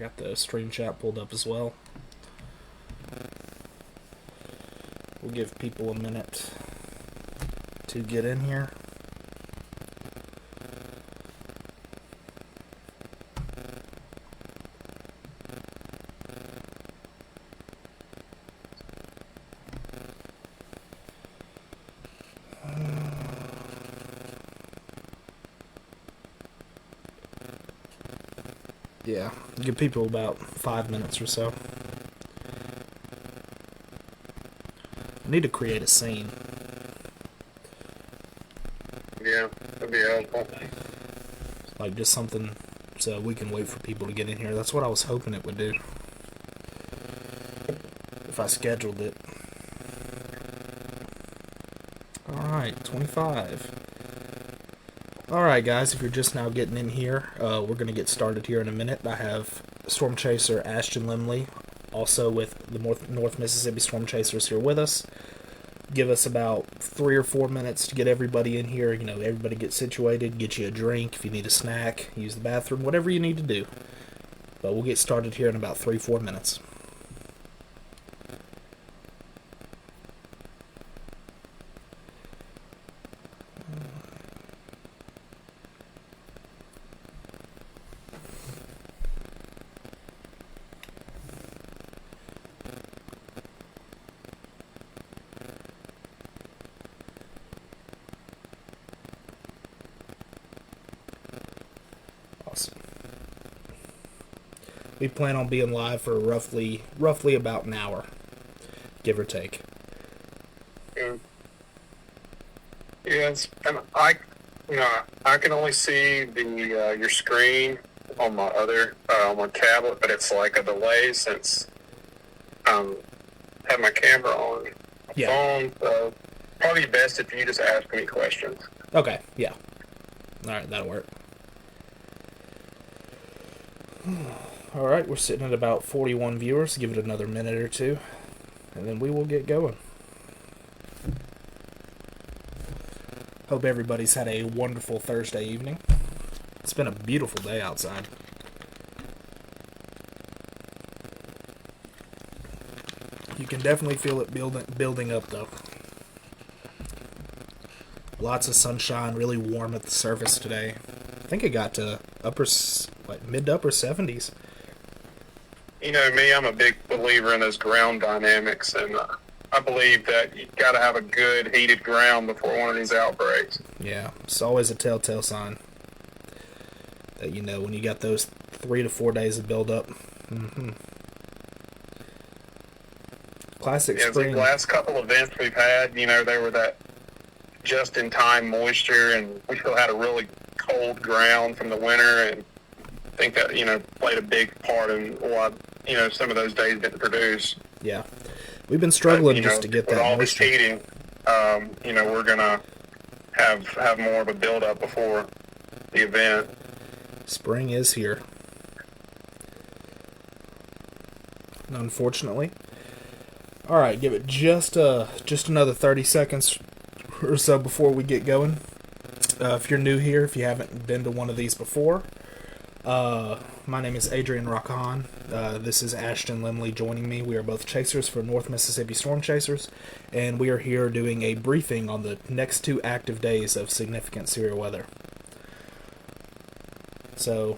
got the stream chat pulled up as well. We'll give people a minute to get in here. Yeah, give people about 5 minutes or so. I need to create a scene. Yeah, that'd be helpful. Like just something so we can wait for people to get in here. That's what I was hoping it would do. If I scheduled it. Alright, 25. Alright guys, if you're just now getting in here, we're going to get started here in a minute. I have Storm Chaser Ashton Limley, also with the North Mississippi Storm Chasers here with us. Give us about 3 or 4 minutes to get everybody in here. You know, everybody get situated, get you a drink, if you need a snack, use the bathroom, whatever you need to do. But we'll get started here in about 3-4 minutes. Awesome. We plan on being live for roughly about an hour, give or take. Yes, and I can only see the your screen on my other on my tablet, but it's like a delay since I have my camera on my phone. So probably best if you just ask me questions. Okay, yeah. Alright, that'll work. Alright, we're sitting at about 41 viewers. Give it another minute or two, and then we will get going. Hope everybody's had a wonderful Thursday evening. It's been a beautiful day outside. You can definitely feel it building up, though. Lots of sunshine, really warm at the surface today. I think it got to mid to upper 70s. You know me, I'm a big believer in those ground dynamics, and I believe that you got to have a good heated ground before one of these outbreaks. Yeah, it's always a telltale sign that, you know, when you got those 3 to 4 days of build-up. Classic spring. The last couple events we've had, you know, they were that just-in-time moisture, and we still had a really cold ground from the winter, and I think that, you know, played a big part in why, you know, some of those days didn't produce. Yeah. We've been struggling just to get that all moisture. this heating, you know, we're going to have more of a build-up before the event. Spring is here. Unfortunately. Alright, give it just another 30 seconds or so before we get going. If you're new here, if you haven't been to one of these before, my name is Adrian Rakan. This is Ashton Limley joining me. We are both chasers for North Mississippi Storm Chasers, and we are here doing a briefing on the next 2 active days of significant severe weather. So,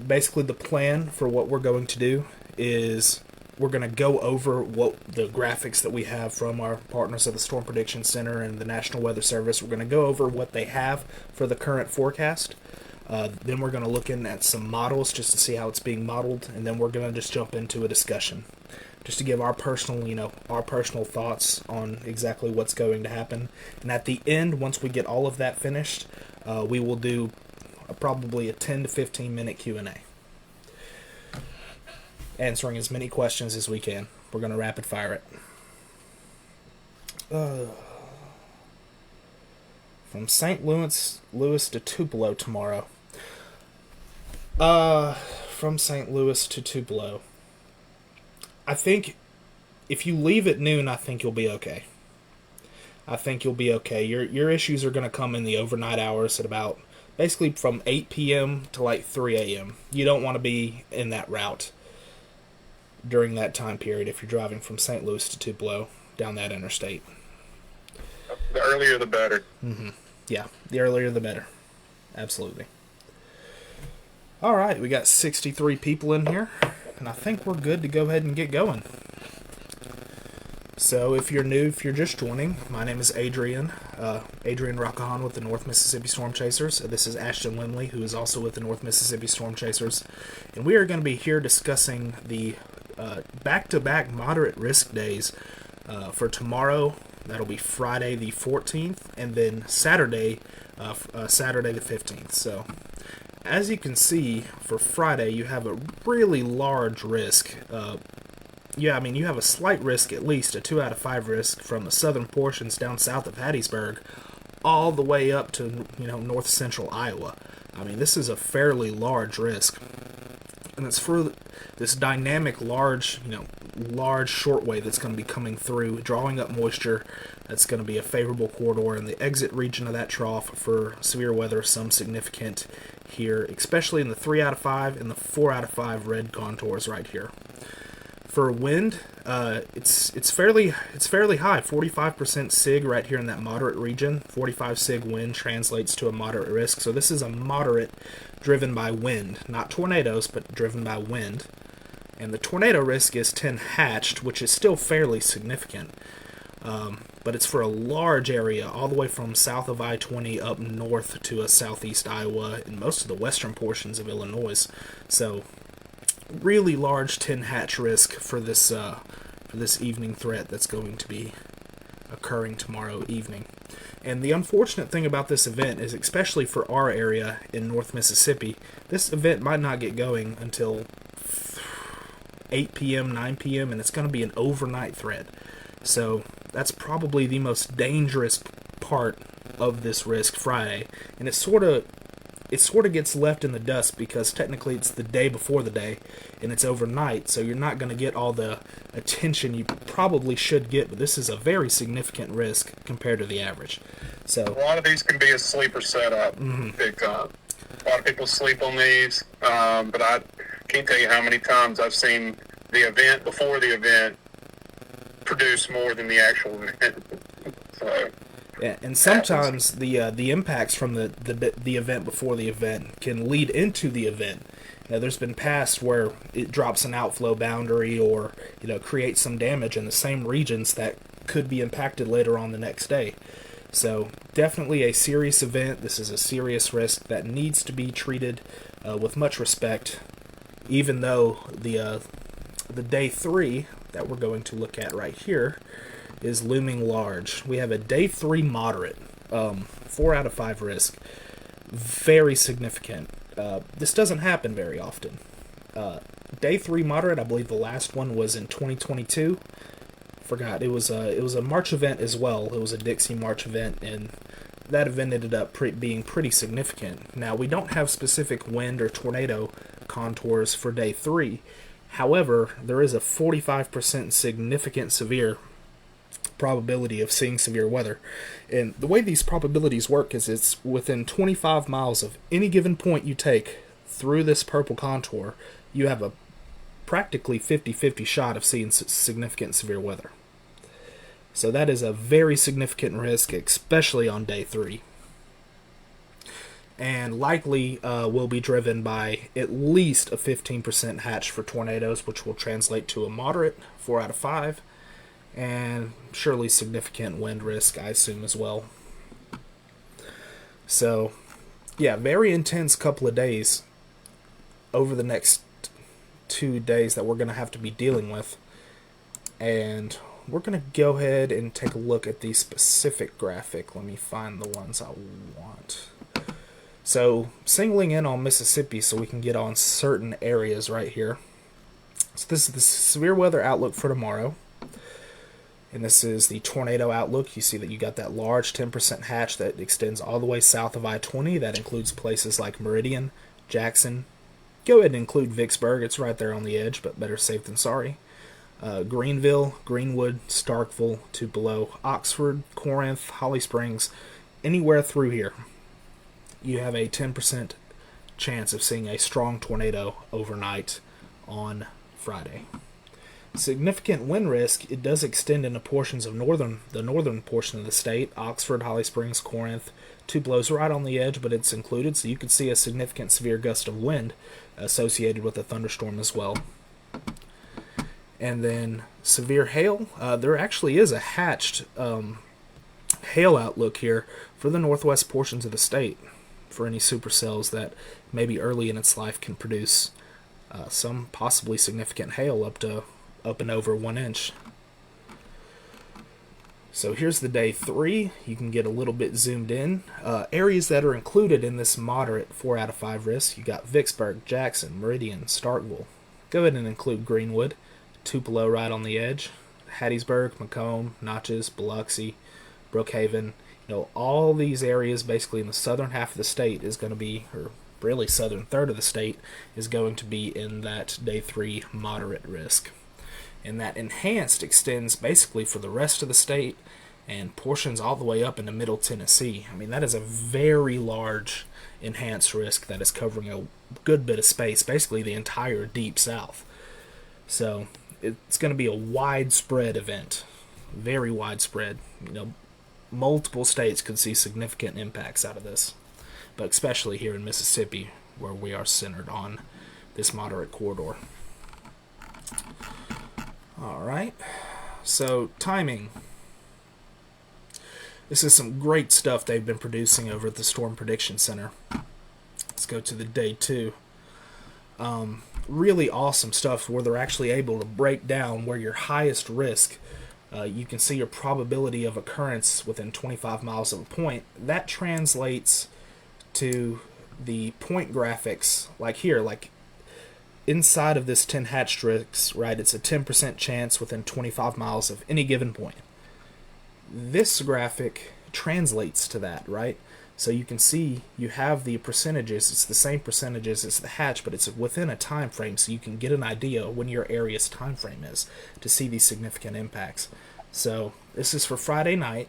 basically the plan for what we're going to do is we're going to go over what the graphics that we have from our partners at the Storm Prediction Center and the National Weather Service. We're going to go over what they have for the current forecast. Then we're going to look in at some models just to see how it's being modeled, and then we're going to just jump into a discussion just to give our personal thoughts on exactly what's going to happen. And at the end, once we get all of that finished, we will do probably a 10 to 15 minute Q&A. Answering as many questions as we can. We're going to rapid fire it. From St. Louis to Tupelo tomorrow. From St. Louis to Tupelo. I think if you leave at noon, I think you'll be okay. I think you'll be okay. Your issues are going to come in the overnight hours at about basically from 8 p.m. to like 3 a.m. You don't want to be in that route during that time period if you're driving from St. Louis to Tupelo down that interstate. The earlier the better. Yeah, the earlier the better. Absolutely. All right, we got 63 people in here, and I think we're good to go ahead and get going. So if you're new, if you're just joining, my name is Adrian Rockahan with the North Mississippi Storm Chasers. This is Ashton Limley, who is also with the North Mississippi Storm Chasers. And we are going to be here discussing the back-to-back moderate risk days for tomorrow. That'll be Friday the 14th, and then Saturday the 15th. So as you can see, for Friday, you have a really large risk. You have a slight risk, at least a 2 out of 5 risk from the southern portions down south of Hattiesburg all the way up to, north central Iowa. I mean, this is a fairly large risk. And it's for this dynamic large shortwave that's going to be coming through, drawing up moisture. That's going to be a favorable corridor in the exit region of that trough for severe weather, some significant here, especially in the 3 out of 5 and the 4 out of 5 red contours right here. For wind, it's fairly high, 45% sig right here in that moderate region. 45 sig wind translates to a moderate risk. So this is a moderate driven by wind, not tornadoes, but driven by wind. And the tornado risk is 10 hatched, which is still fairly significant. But it's for a large area, all the way from south of I-20 up north to southeast Iowa and most of the western portions of Illinois. So really large 10 hatch risk for this evening threat that's going to be occurring tomorrow evening. And the unfortunate thing about this event is, especially for our area in North Mississippi, this event might not get going until 8 p.m., 9 p.m., and it's going to be an overnight threat. So that's probably the most dangerous part of this risk Friday. And it sort of gets left in the dust because technically it's the day before the day and it's overnight, so you're not going to get all the attention you probably should get, but this is a very significant risk compared to the average. So a lot of these can be a sleeper setup. Big time. A lot of people sleep on these, but I can't tell you how many times I've seen the event before the event produce more than the actual event. So yeah, and sometimes the impacts from the event before the event can lead into the event. There's been past where it drops an outflow boundary or creates some damage in the same regions that could be impacted later on the next day. So definitely a serious event. This is a serious risk that needs to be treated with much respect, even though the day 3 that we're going to look at right here is looming large. We have a day 3 moderate, 4 out of 5 risk, very significant. This doesn't happen very often. Day 3 moderate, I believe the last one was in 2022. Forgot, it was a March event as well. It was a Dixie March event, and that event ended up being pretty significant. Now, we don't have specific wind or tornado contours for day 3. However, there is a 45% significant severe probability of seeing severe weather. And the way these probabilities work is it's within 25 miles of any given point you take through this purple contour, you have a practically 50-50 shot of seeing significant severe weather. So that is a very significant risk, especially on day 3. And likely will be driven by at least a 15% hatch for tornadoes, which will translate to a moderate 4 out of 5, and surely significant wind risk, I assume, as well. So, yeah, very intense couple of days over the next 2 days that we're going to have to be dealing with. And we're going to go ahead and take a look at the specific graphic. Let me find the ones I want. So, singling in on Mississippi so we can get on certain areas right here. So this is the severe weather outlook for tomorrow. And this is the tornado outlook. You see that you got that large 10% hatch that extends all the way south of I-20. That includes places like Meridian, Jackson. Go ahead and include Vicksburg. It's right there on the edge, but better safe than sorry. Greenville, Greenwood, Starkville, Tupelo, Oxford, Corinth, Holly Springs, anywhere through here. you have a 10% chance of seeing a strong tornado overnight on Friday. Significant wind risk, it does extend into portions of the northern portion of the state, Oxford, Holly Springs, Corinth. Tupelo's right on the edge, but it's included, so you could see a significant severe gust of wind associated with a thunderstorm as well. And then severe hail, there actually is a hatched hail outlook here for the northwest portions of the state for any supercells that maybe early in its life can produce some possibly significant hail up and over 1 inch. So here's the day 3. You can get a little bit zoomed in. Areas that are included in this moderate 4 out of 5 risk, you got Vicksburg, Jackson, Meridian, Starkville. Go ahead and include Greenwood, Tupelo right on the edge, Hattiesburg, Macomb, Natchez, Biloxi, Brookhaven. All these areas basically in the southern half of the state is going to be, or really southern third of the state, is going to be in that day 3 moderate risk. And that enhanced extends basically for the rest of the state and portions all the way up into Middle Tennessee. I mean, that is a very large enhanced risk that is covering a good bit of space, basically the entire deep south. So it's going to be a widespread event, very widespread. Multiple states could see significant impacts out of this, but especially here in Mississippi, where we are centered on this moderate corridor. All right, so timing. This is some great stuff they've been producing over at the Storm Prediction Center. Let's go to the day 2. Really awesome stuff where they're actually able to break down where your highest risk, you can see your probability of occurrence within 25 miles of a point. That translates to the point graphics, like here, like inside of this 10 hatched risks, right, it's a 10% chance within 25 miles of any given point. This graphic translates to that, right? So you can see you have the percentages, it's the same percentages as the hatch, but it's within a time frame, so you can get an idea when your area's time frame is to see these significant impacts. So this is for Friday night.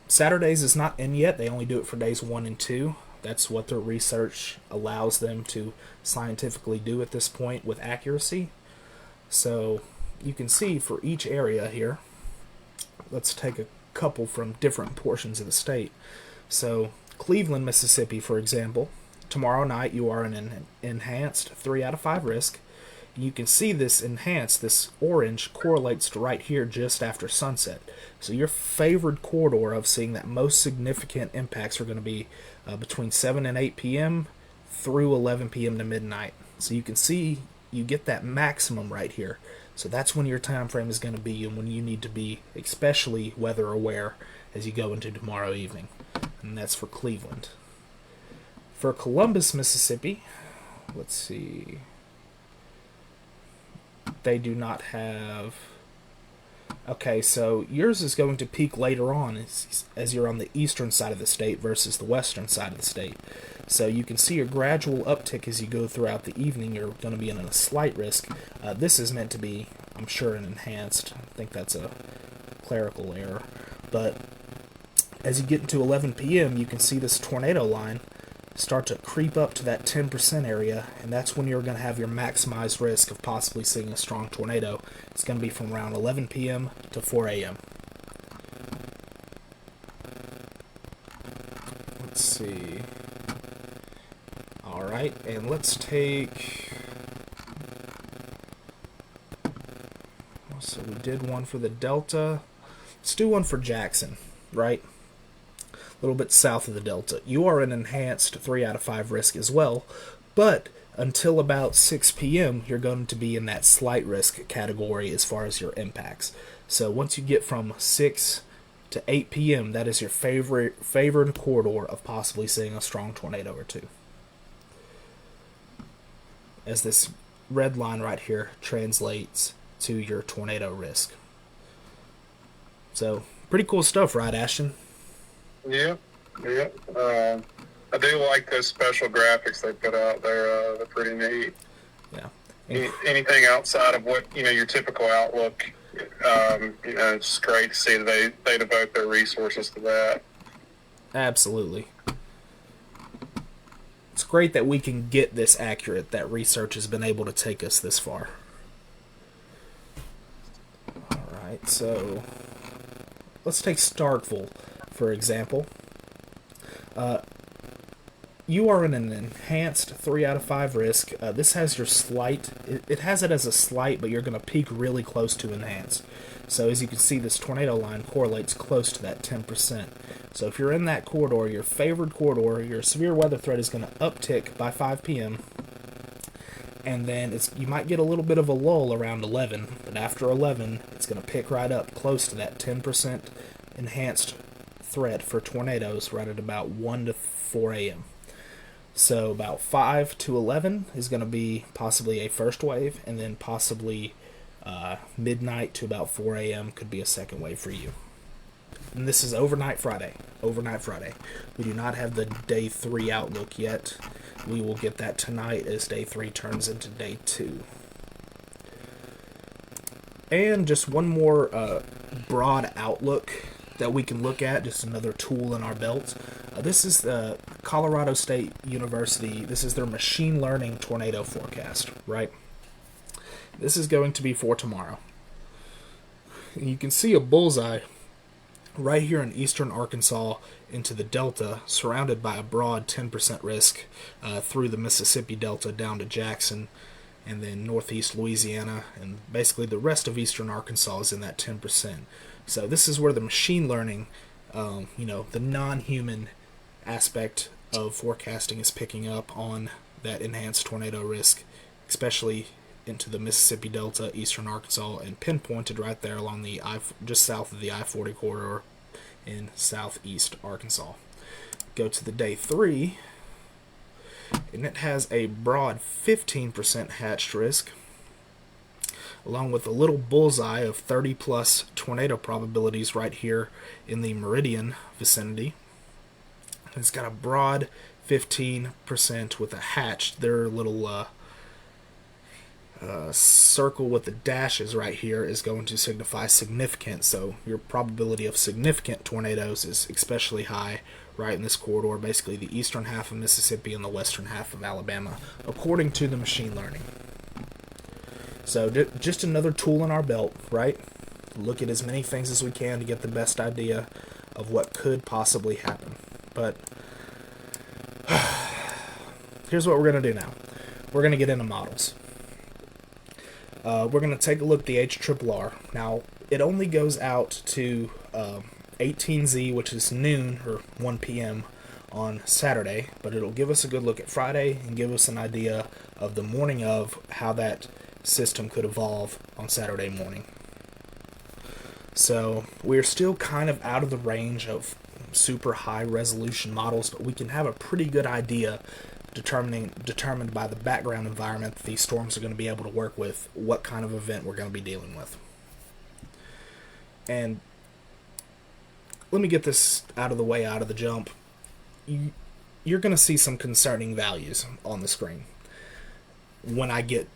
Saturdays is not in yet, they only do it for days 1 and 2. That's what their research allows them to scientifically do at this point with accuracy. So you can see for each area here, let's take a couple from different portions of the state. So Cleveland, Mississippi, for example, tomorrow night you are in an enhanced 3 out of 5 risk. You can see this enhanced, this orange correlates to right here just after sunset. So your favored corridor of seeing that most significant impacts are going to be between 7 and 8 p.m. through 11 p.m. to midnight. So you can see you get that maximum right here. So that's when your time frame is going to be and when you need to be especially weather aware as you go into tomorrow evening. And that's for Cleveland. For Columbus, Mississippi, let's see. They do not have... Okay, so yours is going to peak later on as you're on the eastern side of the state versus the western side of the state. So you can see a gradual uptick as you go throughout the evening. You're going to be in a slight risk. This is meant to be, I'm sure, an enhanced. I think that's a clerical error. But as you get into 11 p.m., you can see this tornado line start to creep up to that 10% area, and that's when you're going to have your maximized risk of possibly seeing a strong tornado. It's going to be from around 11 p.m. to 4 a.m. Let's see. Alright, and let's take... So we did one for the Delta. Let's do one for Jackson, right? A little bit south of the Delta. You are an enhanced 3 out of 5 risk as well, but until about 6 p.m., you're going to be in that slight risk category as far as your impacts. So once you get from 6 to 8 p.m., that is your favored corridor of possibly seeing a strong tornado or two. As this red line right here translates to your tornado risk. So, pretty cool stuff, right, Ashton? Yeah. I do like those special graphics they put out there. They're pretty neat. Yeah. Anything outside of what your typical outlook, it's great to see that they devote their resources to that. Absolutely. it's great that we can get this accurate, that research has been able to take us this far. Alright, so let's take Starkville, for example. You are in an enhanced 3 out of 5 risk. This has your slight. It has it as a slight, but you're going to peak really close to enhanced. So as you can see, this tornado line correlates close to that 10%. So if you're in that corridor, your favored corridor, your severe weather threat is going to uptick by 5 p.m. And then you might get a little bit of a lull around 11, but after 11, it's going to pick right up close to that 10% enhanced threat for tornadoes right at about 1 to 4 a.m. So about 5 to 11 is going to be possibly a first wave, and then possibly midnight to about 4 a.m. could be a second wave for you. And this is overnight Friday. Overnight Friday. We do not have the day 3 outlook yet. We will get that tonight as day 3 turns into day 2. And just one more broad outlook that we can look at, just another tool in our belt. This is the Colorado State University. This is their machine learning tornado forecast, right? This is going to be for tomorrow. And you can see a bullseye right here in eastern Arkansas into the Delta, surrounded by a broad 10% risk through the Mississippi Delta down to Jackson, and then northeast Louisiana, and basically the rest of eastern Arkansas is in that 10%. So this is where the machine learning, the non-human aspect of forecasting is picking up on that enhanced tornado risk, especially into the Mississippi Delta, eastern Arkansas, and pinpointed right there along just south of the I-40 corridor in southeast Arkansas. Go to the day 3, and it has a broad 15% hatched risk, along with a little bullseye of 30 plus tornado probabilities right here in the Meridian vicinity. It's got a broad 15% with a hatched. Their little circle with the dashes right here is going to signify significant. So your probability of significant tornadoes is especially high right in this corridor, basically the eastern half of Mississippi and the western half of Alabama, according to the machine learning. So just another tool in our belt, right? Look at as many things as we can to get the best idea of what could possibly happen. But here's what we're going to do now. We're going to get into models. We're going to take a look at the HRRR. Now, it only goes out to 18Z, which is noon or 1 p.m. on Saturday, but it'll give us a good look at Friday and give us an idea of the morning of how that system could evolve on Saturday morning. So we're still kind of out of the range of super high resolution models, but we can have a pretty good idea determined by the background environment that these storms are going to be able to work with, what kind of event we're going to be dealing with. And let me get this out of the way out of the jump. You're going to see some concerning values on the screen when I get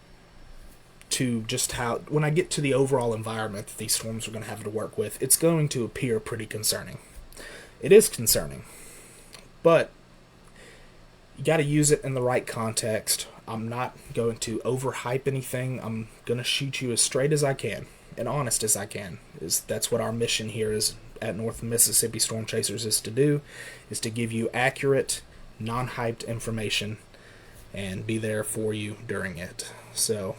to the overall environment that these storms are going to have to work with. It's going to appear pretty concerning. It is concerning, but you got to use it in the right context. I'm not going to overhype anything. I'm going to shoot you as straight as I can and honest as I can. That's what our mission here is at North Mississippi Storm Chasers is to do, is to give you accurate, non-hyped information and be there for you during it. So,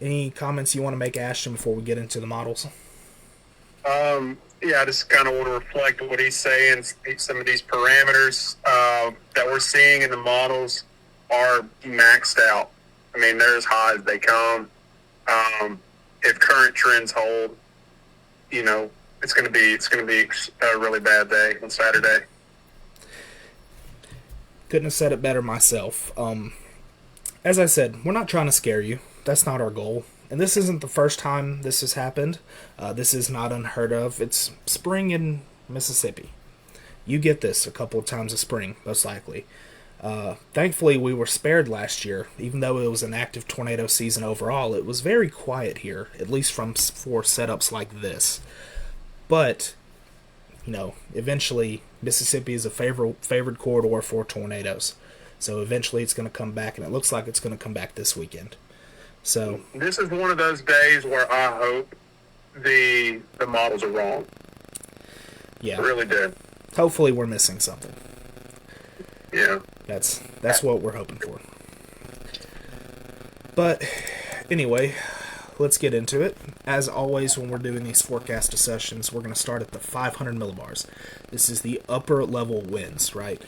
any comments you want to make, Ashton, before we get into the models? Yeah, I just kind of want to reflect what he's saying. Some of these parameters that we're seeing in the models are maxed out. I mean, they're as high as they come. If current trends hold, it's going to be a really bad day on Saturday. Couldn't have said it better myself. As I said, we're not trying to scare you. That's not our goal. And this isn't the first time this has happened. This is not unheard of. It's spring in Mississippi. You get this a couple of times a spring, most likely. Thankfully, we were spared last year. Even though it was an active tornado season overall, it was very quiet here, at least for setups like this. But, eventually, Mississippi is a favored corridor for tornadoes. So eventually it's going to come back, and it looks like it's going to come back this weekend. So This is one of those days where I hope the models are wrong. yeah, I really did. hopefully we're missing something. Yeah. That's what we're hoping for. But anyway, let's get into it. As always, when we're doing these forecast sessions, we're going to start at the 500 millibars. This is the upper level winds, right?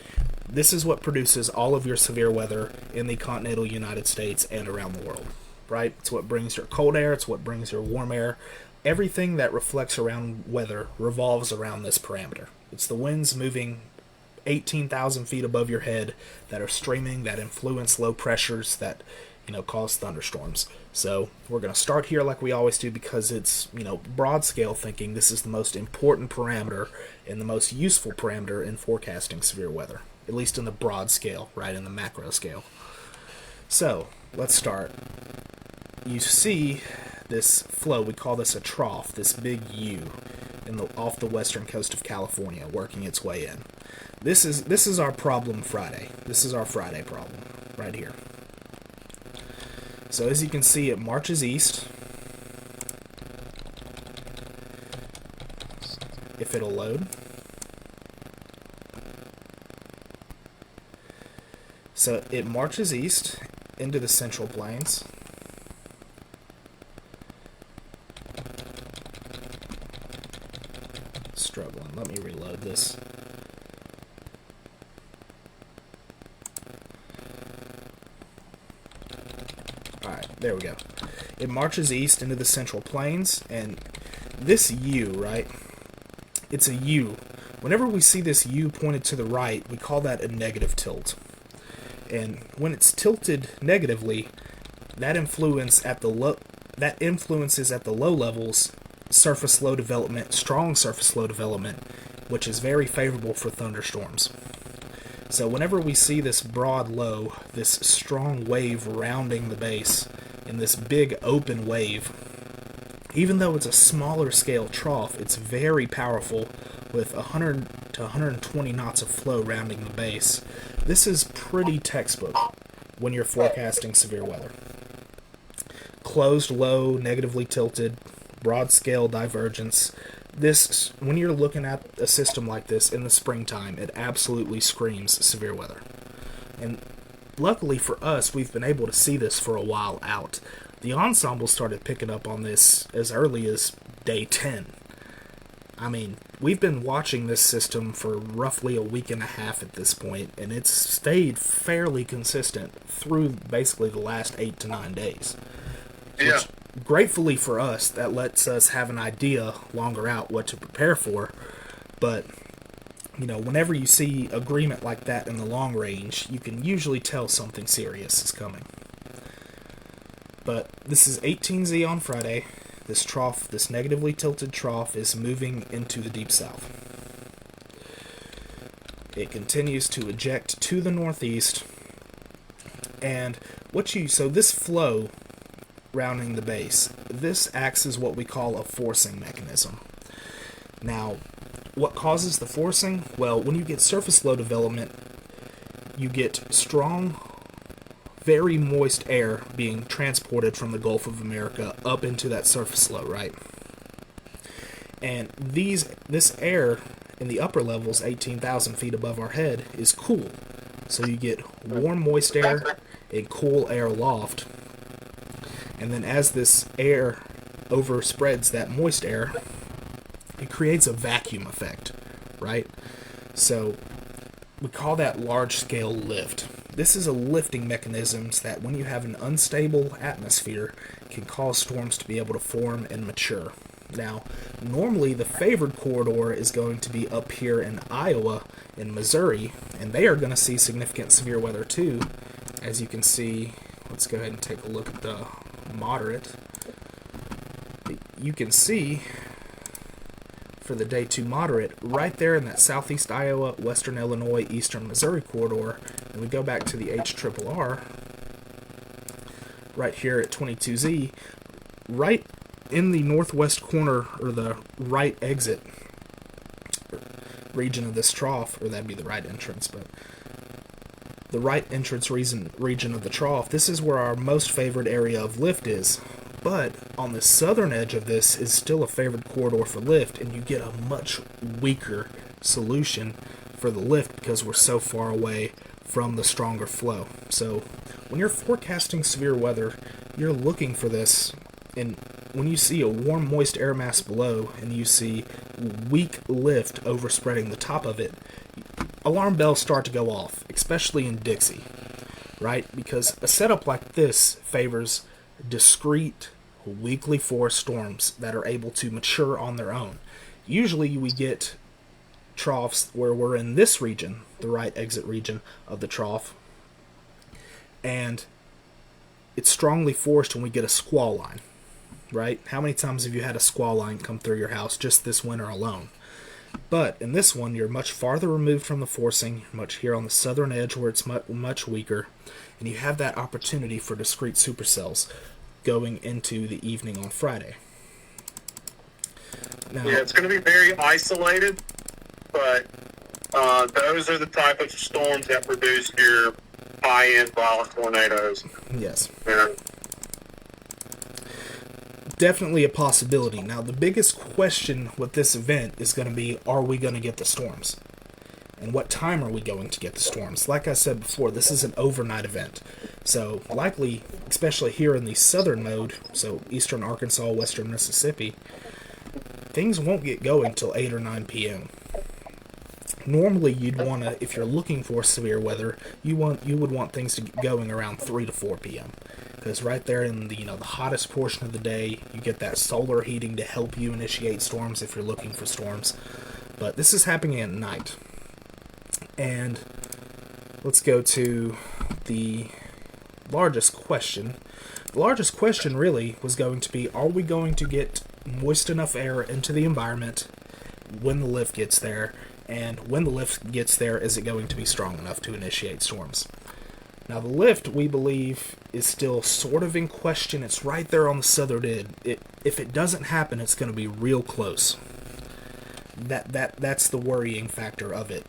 This is what produces all of your severe weather in the continental United States and around the world, right? It's what brings your cold air, it's what brings your warm air. Everything that reflects around weather revolves around this parameter. It's the winds moving 18,000 feet above your head that are streaming, that influence low pressures, that cause thunderstorms. So we're going to start here like we always do, because it's broad scale thinking. This is the most important parameter and the most useful parameter in forecasting severe weather, at least in the broad scale, right, in the macro scale. So let's start. You see this flow, we call this a trough, this big U off the western coast of California, working its way in. This is our problem Friday. This is our Friday problem right here. So as you can see, it marches east. If it'll load. So it marches east into the Central Plains. Struggling. Let me reload this. Alright, there we go. It marches east into the Central Plains, and this U, right? It's a U. Whenever we see this U pointed to the right, we call that a negative tilt. And when it's tilted negatively, that influences at the low levels surface low development, strong surface low development, which is very favorable for thunderstorms. So whenever we see this broad low, this strong wave rounding the base, and this big open wave, even though it's a smaller scale trough, it's very powerful with 100 to 120 knots of flow rounding the base. This is pretty textbook when you're forecasting severe weather. Closed low, negatively tilted, broad scale divergence. This, when you're looking at a system like this in the springtime, it absolutely screams severe weather. And luckily for us, we've been able to see this for a while out. The ensemble started picking up on this as early as day 10. I mean, we've been watching this system for roughly a week and a half at this point, and it's stayed fairly consistent through basically the last 8 to 9 days. Yeah. Which, gratefully for us, that lets us have an idea longer out what to prepare for. But, whenever you see agreement like that in the long range, you can usually tell something serious is coming. But this is 18Z on Friday. This trough, this negatively tilted trough, is moving into the deep south. It continues to eject to the northeast. And so this flow rounding the base, this acts as what we call a forcing mechanism. Now, what causes the forcing? Well, when you get surface low development, you get strong, very moist air being transported from the Gulf of America up into that surface low, right? And this air in the upper levels, 18,000 feet above our head, is cool. So you get warm, moist air and cool air aloft. And then as this air overspreads that moist air, it creates a vacuum effect, right? So we call that large-scale lift. This is a lifting mechanism that when you have an unstable atmosphere can cause storms to be able to form and mature. Now, normally the favored corridor is going to be up here in Iowa and Missouri, and they are going to see significant severe weather too. As you can see, let's go ahead and take a look at the moderate. You can see for the day 2 moderate right there in that southeast Iowa, western Illinois, eastern Missouri corridor, and we go back to the HRRR right here at 22Z, right in the northwest corner, or the right exit region of this trough, or that'd be the right entrance, but the right entrance region of the trough, this is where our most favored area of lift is. But on the southern edge of this is still a favored corridor for lift, and you get a much weaker solution for the lift because we're so far away from the stronger flow. So when you're forecasting severe weather, you're looking for this, and when you see a warm, moist air mass below and you see weak lift overspreading the top of it, alarm bells start to go off, especially in Dixie, right? Because a setup like this favors discrete, weakly forced storms that are able to mature on their own. Usually we get troughs where we're in this region, the right exit region of the trough, and it's strongly forced when we get a squall line, right? How many times have you had a squall line come through your house just this winter alone? But in this one, you're much farther removed from the forcing, much here on the southern edge where it's much weaker, and you have that opportunity for discrete supercells going into the evening on Friday. Now, Yeah, it's going to be very isolated, but those are the type of storms that produce your high-end violent tornadoes. yes, Yeah. definitely a possibility. Now, the biggest question with this event is going to be, are we going to get the storms? And what time are we going to get the storms? Like I said before, this is an overnight event. So likely, especially here in the southern mode, so eastern Arkansas, western Mississippi, things won't get going till 8 or 9 p.m. Normally, you'd want to, if you're looking for severe weather, you would want things to get going around 3 to 4 p.m. Because right there in the the hottest portion of the day, you get that solar heating to help you initiate storms if you're looking for storms. But this is happening at night. And let's go to the largest question. The largest question really was going to be, are we going to get moist enough air into the environment when the lift gets there? And when the lift gets there, is it going to be strong enough to initiate storms? Now the lift, we believe, is still sort of in question. It's right there on the southern end. If it doesn't happen, it's going to be real close. That's the worrying factor of it.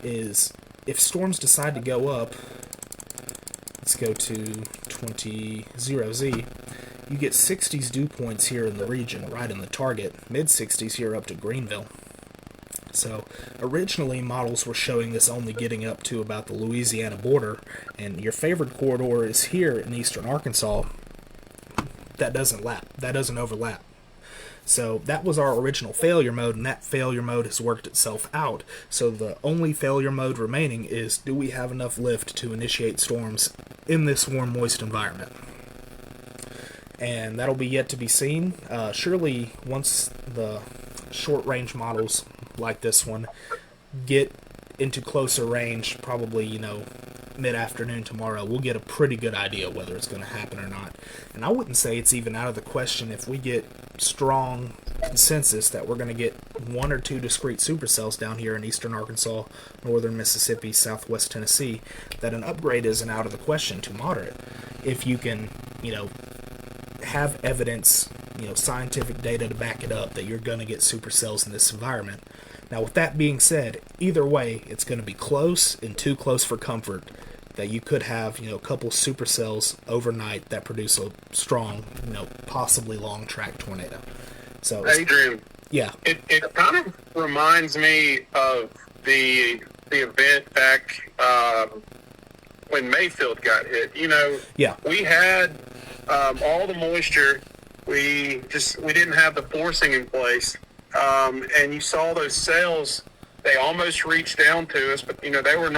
Is if storms decide to go up, let's go to 20-0Z, you get 60s dew points here in the region, right in the target, mid-60s here up to Greenville. So originally models were showing this only getting up to about the Louisiana border, and your favored corridor is here in eastern Arkansas. That doesn't overlap. So that was our original failure mode, and that failure mode has worked itself out. So the only failure mode remaining is, do we have enough lift to initiate storms in this warm, moist environment? And that'll be yet to be seen. Surely once the short-range models like this one get into closer range, probably, mid-afternoon tomorrow, we'll get a pretty good idea whether it's going to happen or not. And I wouldn't say it's even out of the question if we get strong consensus that we're going to get 1 or 2 discrete supercells down here in eastern Arkansas, northern Mississippi, southwest Tennessee, that an upgrade isn't out of the question to moderate. If you can, have evidence, scientific data to back it up that you're going to get supercells in this environment. Now, with that being said, either way, it's going to be close and too close for comfort that you could have, a couple supercells overnight that produce a strong, possibly long track tornado. So, Adrian, yeah, it kind of reminds me of the event back when Mayfield got hit. yeah, We had all the moisture. We didn't have the forcing in place. And you saw those cells, they almost reached down to us, but they were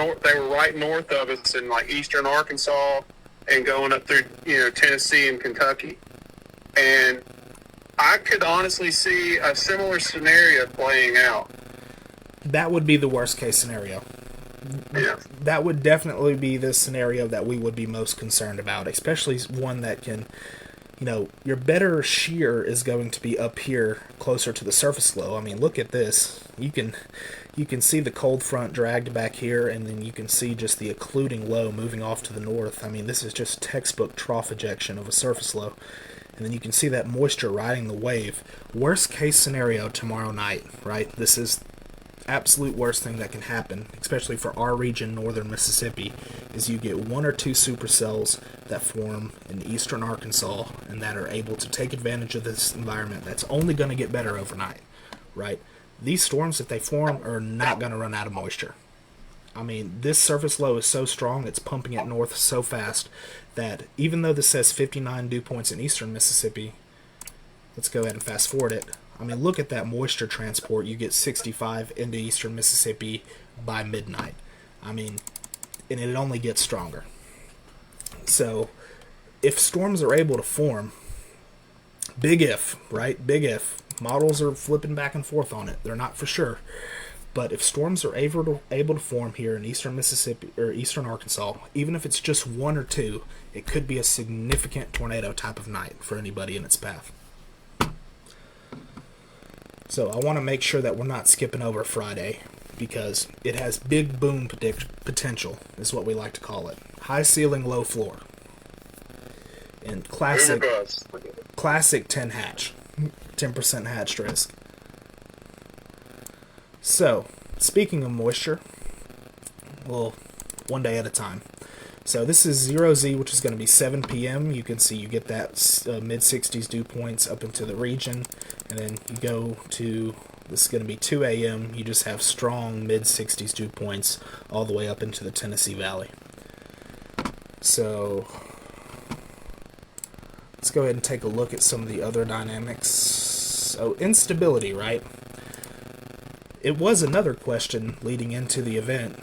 right north of us in like eastern Arkansas and going up through Tennessee and Kentucky. And I could honestly see a similar scenario playing out. that would be the worst case scenario. Yeah. That would definitely be the scenario that we would be most concerned about, especially one that can, your better shear is going to be up here closer to the surface low. I mean, look at this. You can see the cold front dragged back here, and then you can see just the occluding low moving off to the north. I mean, this is just textbook trough ejection of a surface low. And then you can see that moisture riding the wave. Worst case scenario tomorrow night, right? This is absolute worst thing that can happen, especially for our region, northern Mississippi, is you get one or two supercells that form in eastern Arkansas and that are able to take advantage of this environment that's only going to get better overnight, right? These storms, if they form, are not going to run out of moisture. I mean, this surface low is so strong, it's pumping it north so fast that even though this says 59 dew points in eastern Mississippi, let's go ahead and fast forward it. I mean, look at that moisture transport. You get 65 into eastern Mississippi by midnight. I mean, and it only gets stronger. So, if storms are able to form, big if, right? Big if. Models are flipping back and forth on it. They're not for sure. But if storms are able to form here in eastern Mississippi or eastern Arkansas, even if it's just one or two, it could be a significant tornado type of night for anybody in its path. So I want to make sure that we're not skipping over Friday because it has big boom potential, is what we like to call it. High ceiling, low floor. And classic 10 hatch. 10% hatch risk. So, speaking of moisture, well, one day at a time. So this is 0Z, which is going to be 7 p.m. You can see you get that mid-60s dew points up into the region. And then you go to, this is going to be 2 a.m. You just have strong mid-60s dew points all the way up into the Tennessee Valley. So let's go ahead and take a look at some of the other dynamics. So instability, right? It was another question leading into the event.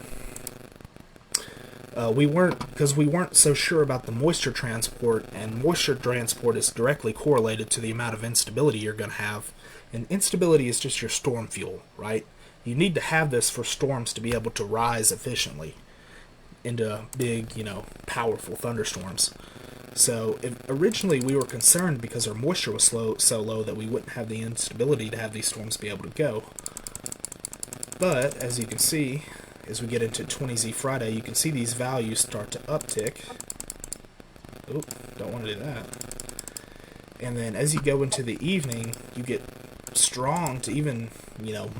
We weren't so sure about the moisture transport, and moisture transport is directly correlated to the amount of instability you're going to have. And instability is just your storm fuel, right? You need to have this for storms to be able to rise efficiently into big, powerful thunderstorms. So originally we were concerned because our moisture was so low that we wouldn't have the instability to have these storms be able to go. But, as you can see, as we get into 20Z Friday, you can see these values start to uptick. Oop, don't want to do that. And then as you go into the evening, you get strong to even,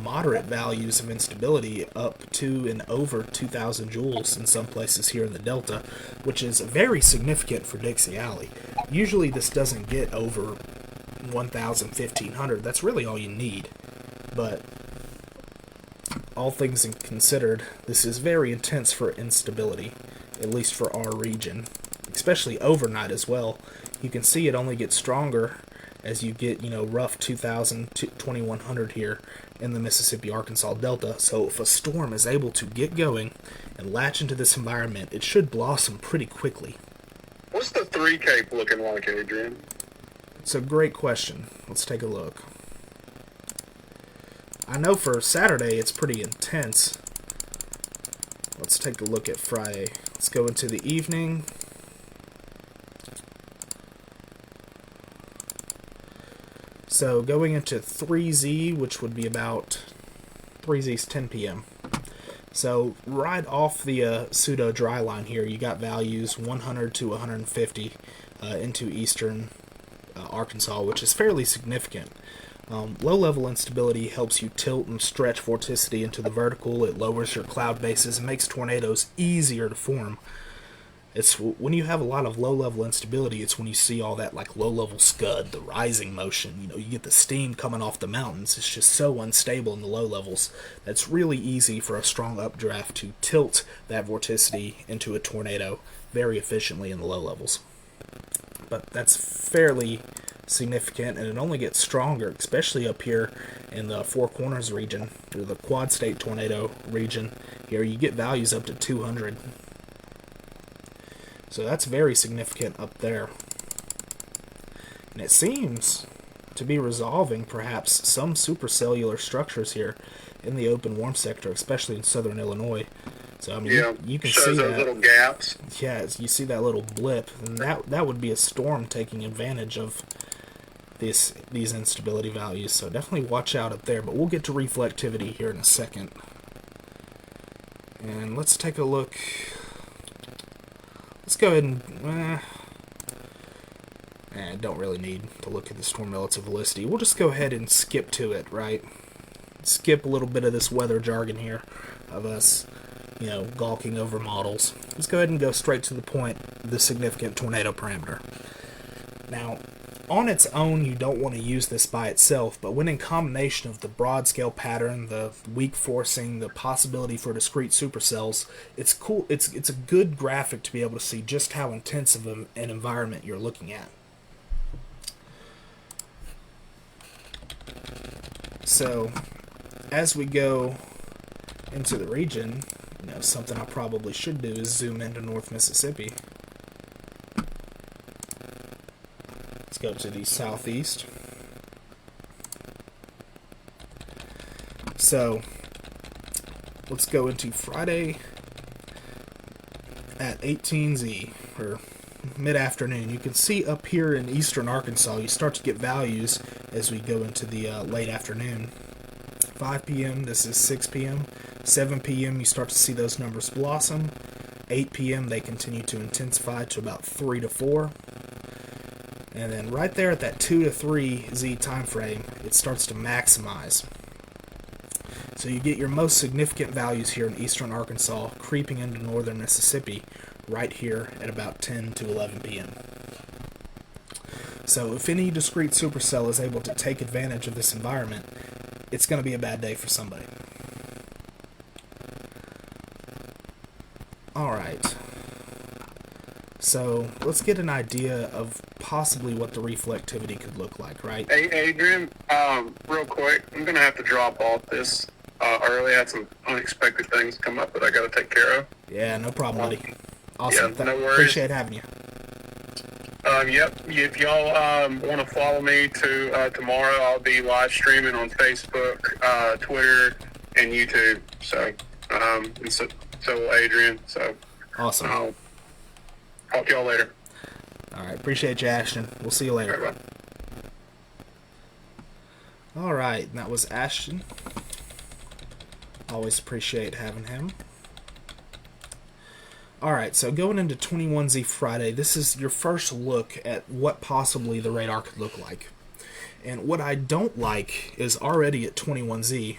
moderate values of instability up to and over 2,000 joules in some places here in the Delta, which is very significant for Dixie Alley. Usually this doesn't get over 1,000, 1,500. That's really all you need. But all things considered, this is very intense for instability, at least for our region, especially overnight as well. You can see it only gets stronger as you get, rough 2,000 to 2,100 here in the Mississippi-Arkansas Delta. So if a storm is able to get going and latch into this environment, it should blossom pretty quickly. What's the 3 Cape looking like, Adrian? It's a great question. Let's take a look. I know for Saturday it's pretty intense. Let's take a look at Friday. Let's go into the evening. So going into 3Z, which would be about 3Z's 10 p.m. So right off the pseudo dry line here, you got values 100 to 150 into eastern Arkansas, which is fairly significant. Low-level instability helps you tilt and stretch vorticity into the vertical. It lowers your cloud bases and makes tornadoes easier to form. It's when you have a lot of low-level instability, it's when you see all that like low-level scud, the rising motion. You get the steam coming off the mountains. It's just so unstable in the low levels. That's really easy for a strong updraft to tilt that vorticity into a tornado very efficiently in the low levels. But that's fairly significant, and it only gets stronger, especially up here in the Four Corners region, or the Quad State tornado region. Here you get values up to 200. So that's very significant up there. And it seems to be resolving perhaps some supercellular structures here in the open warm sector, especially in southern Illinois. So I mean, you can see those that little gaps. Yeah, you see that little blip, and that would be a storm taking advantage of these instability values. So definitely watch out up there. But we'll get to reflectivity here in a second. And let's take a look. Let's go ahead and don't really need to look at the storm relative velocity. We'll just go ahead and skip to it, right? skip a little bit of this weather jargon here of us, gawking over models. Let's go ahead and go straight to the point, the significant tornado parameter. Now, on its own, you don't want to use this by itself, but when in combination of the broad scale pattern, the weak forcing, the possibility for discrete supercells, it's cool. It's a good graphic to be able to see just how intense of an environment you're looking at. So, as we go into the region, something I probably should do is zoom into North Mississippi. Let's go to the southeast. So, let's go into Friday at 18Z, or mid-afternoon. You can see up here in eastern Arkansas, you start to get values as we go into the late afternoon. 5 p.m., this is 6 p.m. 7 p.m., you start to see those numbers blossom. 8 p.m., they continue to intensify to about 3 to 4. And then right there at that 2 to 3 Z time frame, it starts to maximize. So you get your most significant values here in eastern Arkansas creeping into northern Mississippi right here at about 10 to 11 p.m. So if any discrete supercell is able to take advantage of this environment, it's going to be a bad day for somebody. Alright. So let's get an idea of possibly what the reflectivity could look like, right? Hey, Adrian, real quick, I'm going to have to drop off this early. I had some unexpected things come up that I got to take care of. Yeah, no problem, buddy. Awesome. Yeah, no worries. Appreciate having you. Yep. If y'all want to follow me to tomorrow, I'll be live streaming on Facebook, Twitter, and YouTube. So, and so will Adrian. So, awesome. I'll talk to y'all later. All right. Appreciate you, Ashton. We'll see you later. Bye. All right. And that was Ashton. Always appreciate having him. Alright, so going into 21Z Friday, this is your first look at what possibly the radar could look like. And what I don't like is already at 21Z,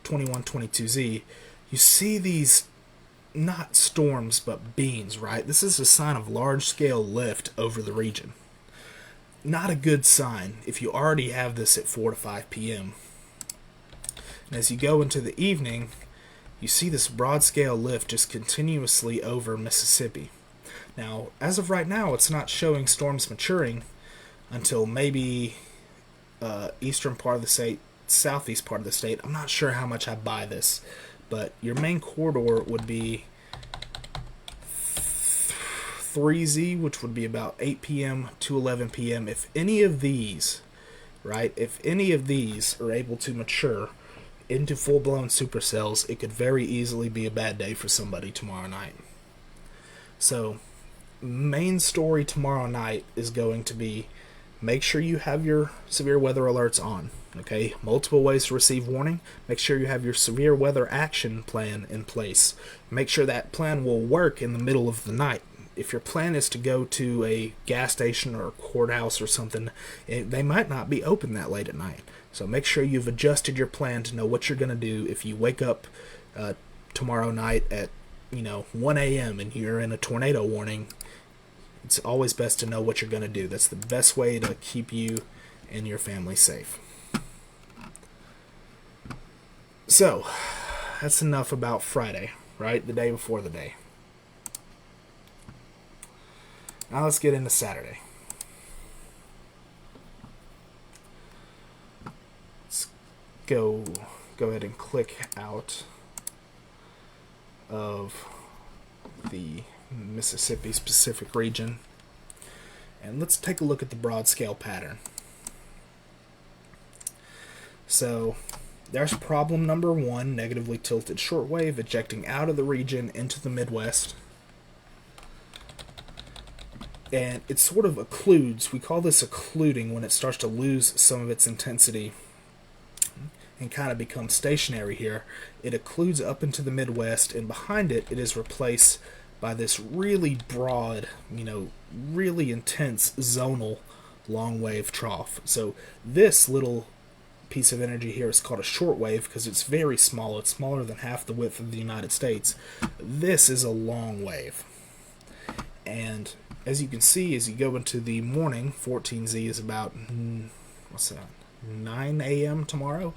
22Z, you see these, not storms, but beams, right? This is a sign of large-scale lift over the region. Not a good sign if you already have this at 4 to 5 p.m. And as you go into the evening, you see this broad-scale lift just continuously over Mississippi. Now, as of right now, it's not showing storms maturing until maybe eastern part of the state, southeast part of the state. I'm not sure how much I buy this, but your main corridor would be 3Z, which would be about 8 p.m. to 11 p.m. If any of these, right, if any of these are able to mature into full-blown supercells, it could very easily be a bad day for somebody tomorrow night. So, main story tomorrow night is going to be make sure you have your severe weather alerts on. Okay, multiple ways to receive warning. Make sure you have your severe weather action plan in place. Make sure that plan will work in the middle of the night. If your plan is to go to a gas station or a courthouse or something, they might not be open that late at night. So make sure you've adjusted your plan to know what you're going to do if you wake up tomorrow night at 1 a.m. and you're in a tornado warning. It's always best to know what you're going to do. That's the best way to keep you and your family safe. So, that's enough about Friday, right? The day before the day. Now let's get into Saturday. Let's go ahead and click out of the Mississippi Pacific region. And let's take a look at the broad scale pattern. So, there's problem number 1, negatively tilted shortwave ejecting out of the region into the Midwest. And it sort of occludes. We call this occluding when it starts to lose some of its intensity and kind of become stationary here. It occludes up into the Midwest, and behind it, it is replaced by this really broad, really intense zonal long wave trough. So this little piece of energy here is called a shortwave because it's very small. It's smaller than half the width of the United States. This is a long wave. And as you can see, as you go into the morning, 14Z is about, what's that, 9 a.m. tomorrow.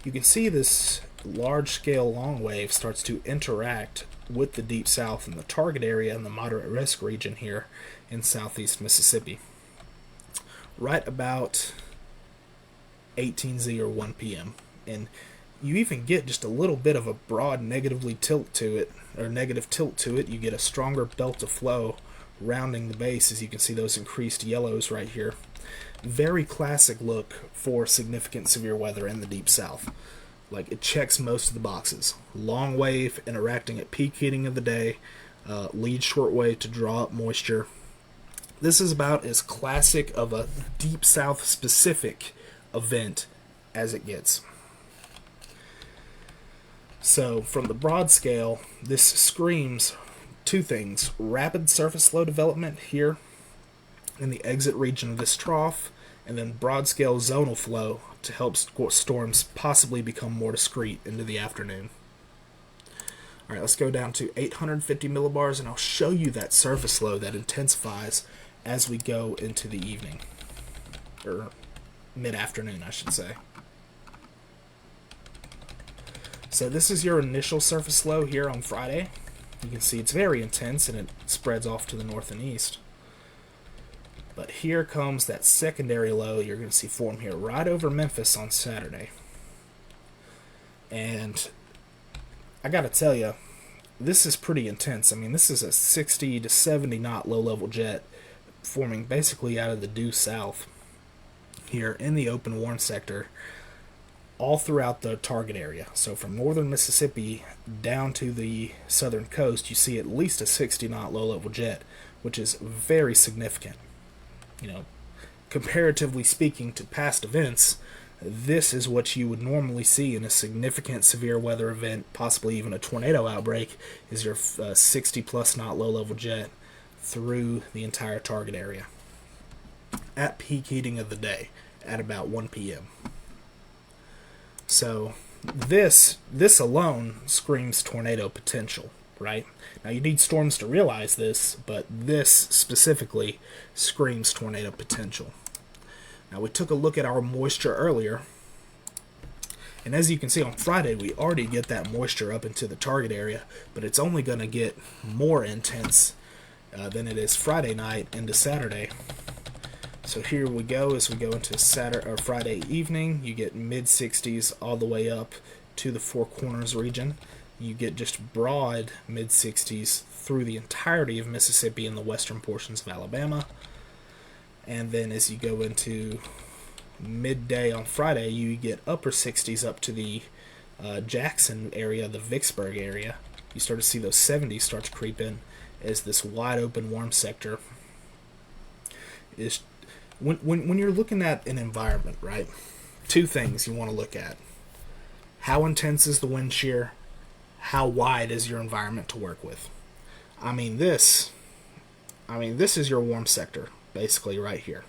You can see this large-scale long wave starts to interact with the Deep South and the target area in the moderate risk region here in southeast Mississippi. Right about 18Z or 1 p.m. And you even get just a little bit of a broad negative tilt to it. You get a stronger belt of flow rounding the base, as you can see those increased yellows right here. Very classic look for significant severe weather in the Deep South. Like, it checks most of the boxes. Long wave interacting at peak heating of the day, lead short wave to draw up moisture. This is about as classic of a Deep South specific event as it gets. So from the broad scale, this screams two things: rapid surface low development here in the exit region of this trough, and then broad scale zonal flow to help storms possibly become more discrete into the afternoon. Alright, let's go down to 850 millibars, and I'll show you that surface low that intensifies as we go into the evening, or mid-afternoon, I should say. So this is your initial surface low here on Friday. You can see it's very intense, and it spreads off to the north and east. But here comes that secondary low you're going to see form here right over Memphis on Saturday. And I got to tell you, this is pretty intense. I mean, this is a 60 to 70 knot low-level jet forming basically out of the due south here in the open warm sector all throughout the target area. So from northern Mississippi down to the southern coast, you see at least a 60 knot low-level jet, which is very significant. You know, comparatively speaking to past events, this is what you would normally see in a significant severe weather event, possibly even a tornado outbreak, is your 60 plus knot low-level jet through the entire target area at peak heating of the day at about 1 p.m. So this alone screams tornado potential, right? Now you need storms to realize this, but this specifically screams tornado potential. Now we took a look at our moisture earlier, and as you can see on Friday we already get that moisture up into the target area, but it's only going to get more intense than it is Friday night into Saturday. So here we go, as we go into Saturday or Friday evening, you get mid-60s all the way up to the Four Corners region. You get just broad mid-60s through the entirety of Mississippi and the western portions of Alabama. And then as you go into midday on Friday, you get upper 60s up to the Jackson area, the Vicksburg area. You start to see those 70s start to creep in as this wide open warm sector is. When you're looking at an environment, right, two things you want to look at: how intense is the wind shear, how wide is your environment to work with. I mean this is your warm sector basically right here.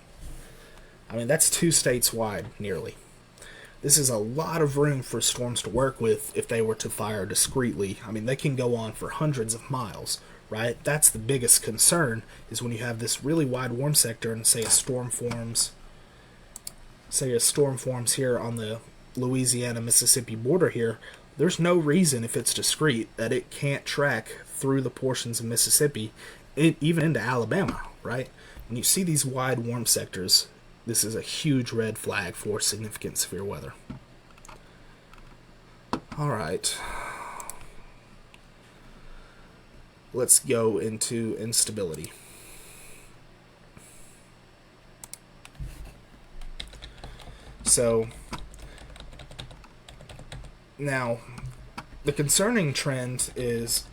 I mean, that's 2 states wide nearly. This is a lot of room for storms to work with if they were to fire discreetly. I mean, they can go on for hundreds of miles, right? That's the biggest concern, is when you have this really wide warm sector and say a storm forms here on the Louisiana-Mississippi border here. There's no reason, if it's discrete, that it can't track through the portions of Mississippi, even into Alabama, right? When you see these wide warm sectors, this is a huge red flag for significant severe weather. All right. Let's go into instability. So, now, the concerning trend is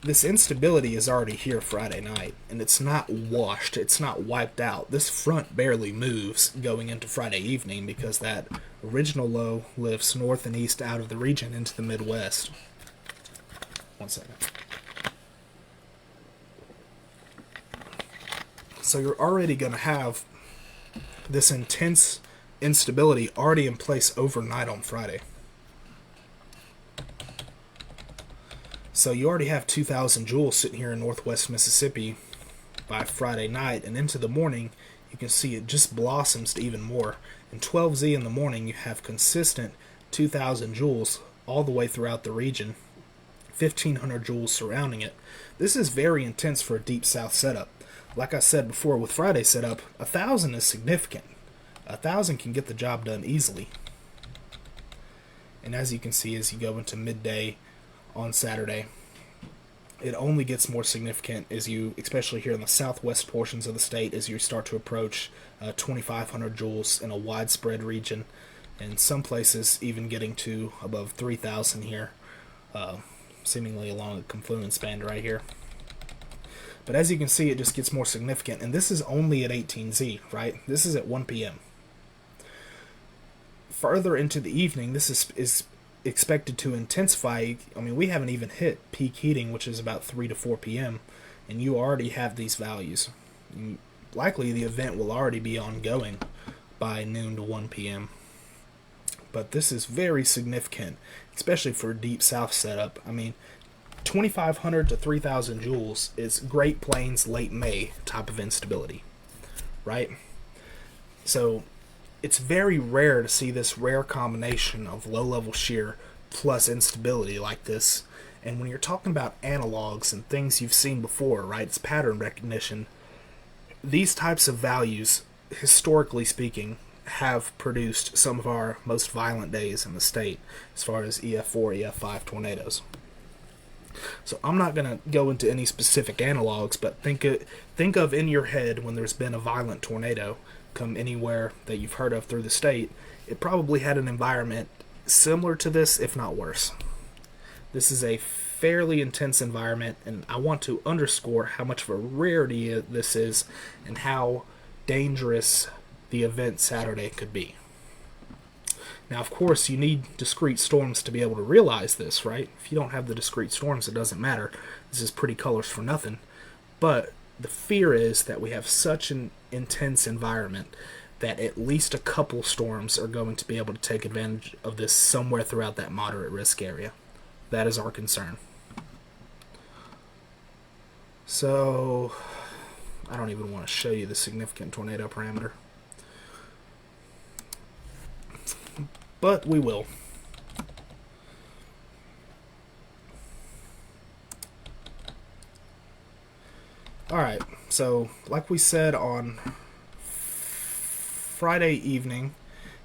this instability is already here Friday night, and it's not washed, it's not wiped out. This front barely moves going into Friday evening because that original low lifts north and east out of the region into the Midwest. One second. So you're already going to have this intense instability already in place overnight on Friday. So you already have 2,000 joules sitting here in northwest Mississippi by Friday night, and into the morning, you can see it just blossoms to even more. In 12Z in the morning, you have consistent 2,000 joules all the way throughout the region, 1,500 joules surrounding it. This is very intense for a deep south setup. Like I said before with Friday setup, 1,000 is significant. 1,000 can get the job done easily. And as you can see, as you go into midday on Saturday, it only gets more significant as you, especially here in the southwest portions of the state, as you start to approach 2,500 joules in a widespread region, and some places even getting to above 3,000 here, seemingly along the confluence band right here. But as you can see, it just gets more significant, and this is only at 18Z, right? This is at 1 p.m. Further into the evening, this is expected to intensify. I mean, we haven't even hit peak heating, which is about 3 to 4 p.m., and you already have these values. Likely the event will already be ongoing by noon to 1 p.m. But this is very significant, especially for a deep south setup. I mean, 2,500 to 3,000 joules is Great Plains late May type of instability, right? So it's very rare to see this rare combination of low-level shear plus instability like this. And when you're talking about analogs and things you've seen before, right, it's pattern recognition, these types of values, historically speaking, have produced some of our most violent days in the state as far as EF4, EF5 tornadoes. So I'm not going to go into any specific analogs, but think of in your head when there's been a violent tornado come anywhere that you've heard of through the state, it probably had an environment similar to this, if not worse. This is a fairly intense environment, and I want to underscore how much of a rarity this is and how dangerous the event Saturday could be. Now, of course, you need discrete storms to be able to realize this, right? If you don't have the discrete storms, it doesn't matter. This is pretty colors for nothing. But the fear is that we have such an intense environment that at least a couple storms are going to be able to take advantage of this somewhere throughout that moderate risk area. That is our concern. So, I don't even want to show you the significant tornado parameter, but we will. Alright, so like we said on Friday evening,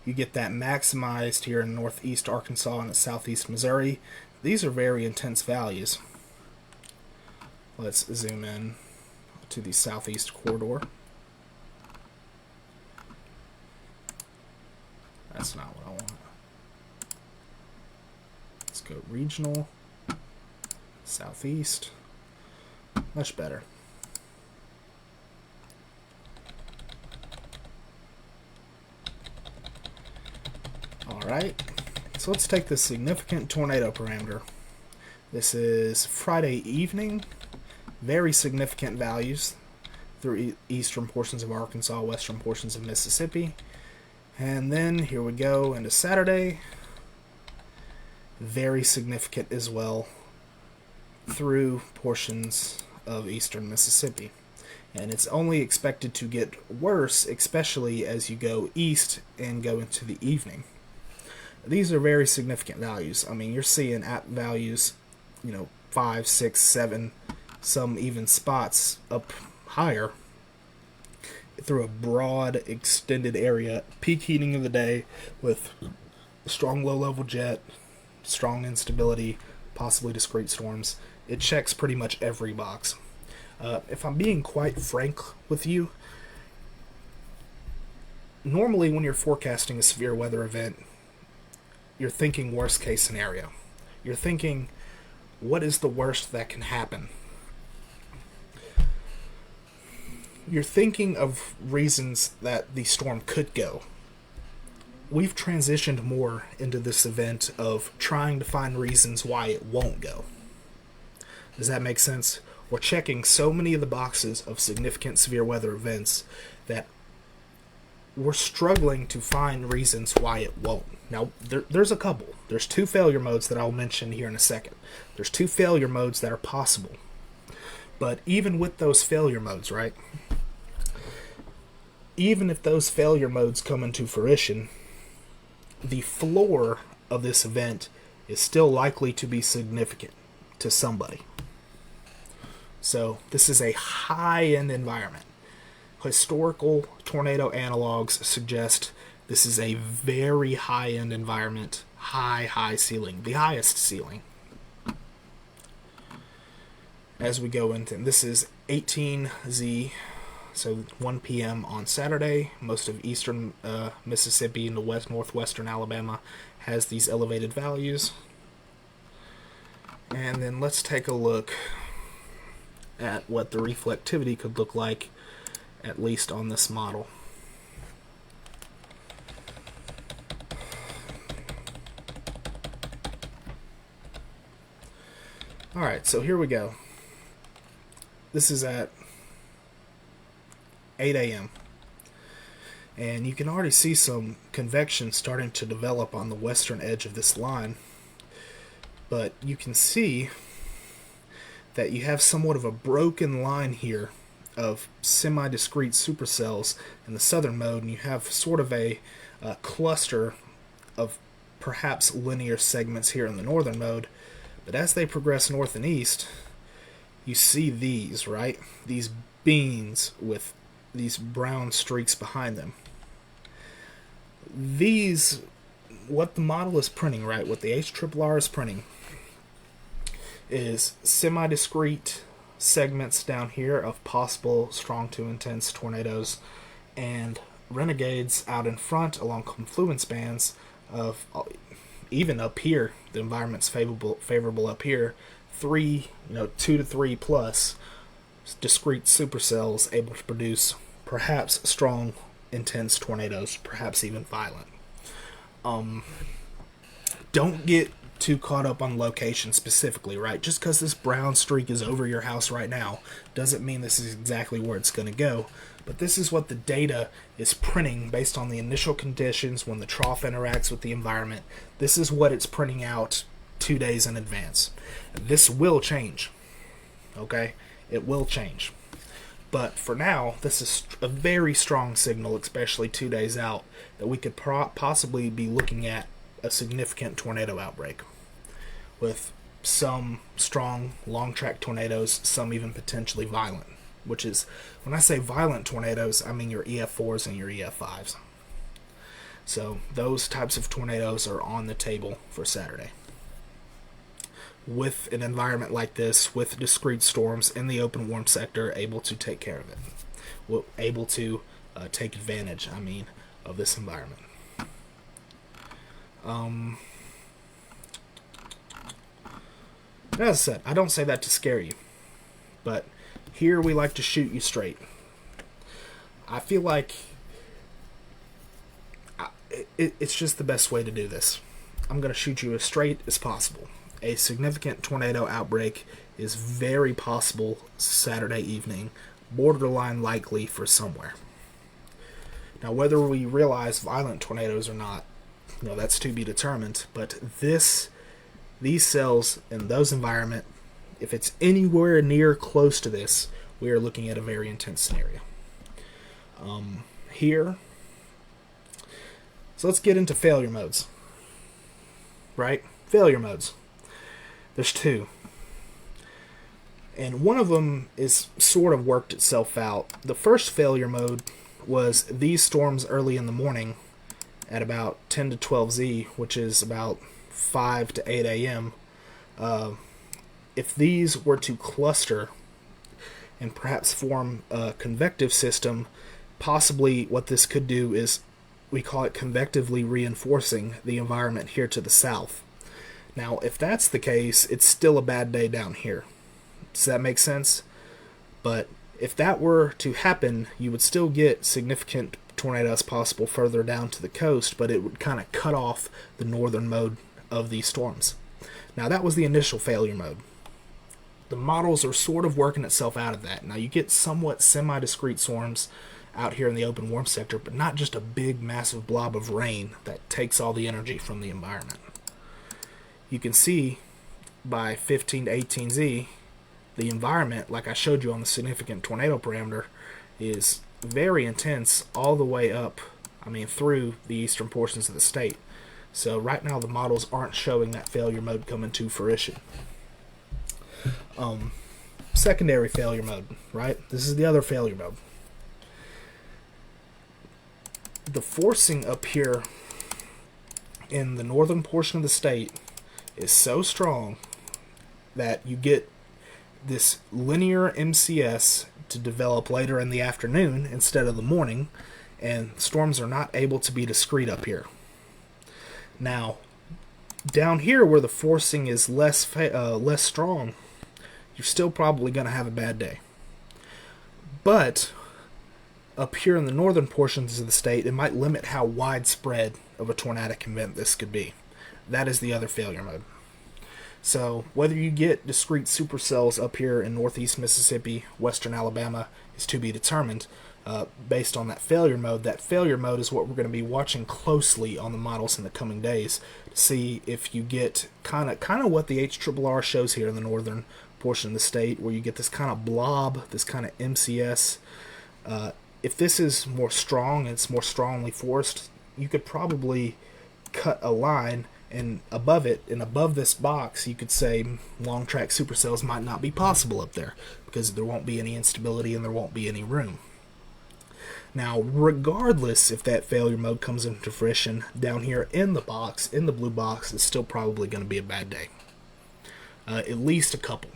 you get that maximized here in northeast Arkansas and southeast Missouri. These are very intense values. Let's zoom in to the southeast corridor. That's not what I want. Let's go regional, southeast. Much better. Alright, so let's take the significant tornado parameter. This is Friday evening. Very significant values through eastern portions of Arkansas, western portions of Mississippi. And then here we go into Saturday. Very significant as well through portions of eastern Mississippi. And it's only expected to get worse, especially as you go east and go into the evening. These are very significant values. I mean, you're seeing at values, 5, 6, 7, some even spots up higher through a broad, extended area. Peak heating of the day with strong low-level jet, strong instability, possibly discrete storms. It checks pretty much every box. If I'm being quite frank with you, normally when you're forecasting a severe weather event, you're thinking worst case scenario. You're thinking, what is the worst that can happen? You're thinking of reasons that the storm could go. We've transitioned more into this event of trying to find reasons why it won't go. Does that make sense? We're checking so many of the boxes of significant severe weather events that we're struggling to find reasons why it won't. Now, there's a couple. There's two failure modes that I'll mention here in a second. There's two failure modes that are possible. But even with those failure modes, right? Even if those failure modes come into fruition, the floor of this event is still likely to be significant to somebody. So this is a high-end environment. Historical tornado analogs suggest this is a very high-end environment, high ceiling, the highest ceiling. As we go into, this is 18Z, so 1 p.m. on Saturday. Most of eastern Mississippi and the northwestern Alabama has these elevated values. And then let's take a look at what the reflectivity could look like, at least on this model. Alright, so here we go. This is at 8 a.m. And you can already see some convection starting to develop on the western edge of this line. But you can see that you have somewhat of a broken line here of semi-discrete supercells in the southern mode, and you have sort of a cluster of perhaps linear segments here in the northern mode. But as they progress north and east, you see these, right? These beans with these brown streaks behind them. These, what the model is printing, right? What the HRRR is printing is semi-discrete segments down here of possible strong to intense tornadoes, and renegades out in front along confluence bands of, even up here, the environment's favorable up here, 2 to 3 plus discrete supercells able to produce perhaps strong, intense tornadoes, perhaps even violent. Don't get too caught up on location specifically, right? Just because this brown streak is over your house right now doesn't mean this is exactly where it's going to go. But this is what the data is printing based on the initial conditions when the trough interacts with the environment. This is what it's printing out 2 days in advance. This will change. Okay? It will change. But for now, this is a very strong signal, especially 2 days out, that we could possibly be looking at a significant tornado outbreak with some strong long track tornadoes, some even potentially violent. Which is, when I say violent tornadoes, I mean your EF4s and your EF5s. So those types of tornadoes are on the table for Saturday. With an environment like this, with discrete storms in the open warm sector, able to take care of it. Able to take advantage, of this environment. As I said, I don't say that to scare you, but here we like to shoot you straight. I feel like it's just the best way to do this. I'm going to shoot you as straight as possible. A significant tornado outbreak is very possible Saturday evening, borderline likely for somewhere. Now, whether we realize violent tornadoes or not, that's to be determined, but these cells in those environments, if it's anywhere near close to this, we are looking at a very intense scenario. Here, so let's get into failure modes. Right? Failure modes. There's two. And one of them is sort of worked itself out. The first failure mode was these storms early in the morning at about 10 to 12 Z, which is about 5 to 8 a.m. If these were to cluster and perhaps form a convective system, possibly what this could do is, we call it convectively reinforcing the environment here to the south. Now, if that's the case, it's still a bad day down here. Does that make sense? But if that were to happen, you would still get significant tornadoes possible further down to the coast, but it would kind of cut off the northern mode of these storms. Now, that was the initial failure mode. The models are sort of working itself out of that. Now, you get somewhat semi-discrete storms out here in the open warm sector, but not just a big massive blob of rain that takes all the energy from the environment. You can see by 15 to 18Z, the environment, like I showed you on the significant tornado parameter, is very intense all the way up, through the eastern portions of the state. So right now the models aren't showing that failure mode coming to fruition. Secondary failure mode, right? This is the other failure mode. The forcing up here in the northern portion of the state is so strong that you get this linear MCS to develop later in the afternoon instead of the morning, and storms are not able to be discrete up here. Now, down here where the forcing is less strong, you're still probably going to have a bad day. But up here in the northern portions of the state, it might limit how widespread of a tornadic event this could be. That is the other failure mode. So whether you get discrete supercells up here in northeast Mississippi, western Alabama, is to be determined based on that failure mode. That failure mode is what we're going to be watching closely on the models in the coming days to see if you get kind of what the HRRR shows here in the northern portion of the state, where you get this kind of blob, this kind of MCS. If this is more strong, it's more strongly forced, you could probably cut a line, and above it, and above this box, you could say long track supercells might not be possible up there because there won't be any instability and there won't be any room. Now, regardless if that failure mode comes into fruition, down here in the box, in the blue box, it's still probably going to be a bad day. At least a couple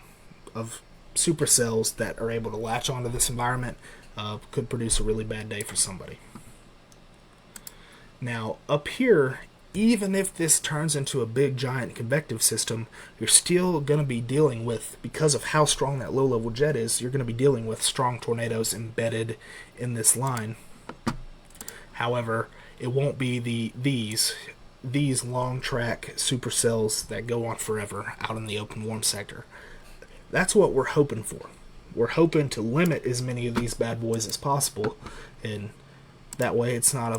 of supercells that are able to latch onto this environment could produce a really bad day for somebody. Now, up here, even if this turns into a big giant convective system, you're still going to be dealing with, because of how strong that low-level jet is, you're going to be dealing with strong tornadoes embedded in this line. However, it won't be these long track supercells that go on forever out in the open warm sector. That's what we're hoping for. We're hoping to limit as many of these bad boys as possible, and that way it's not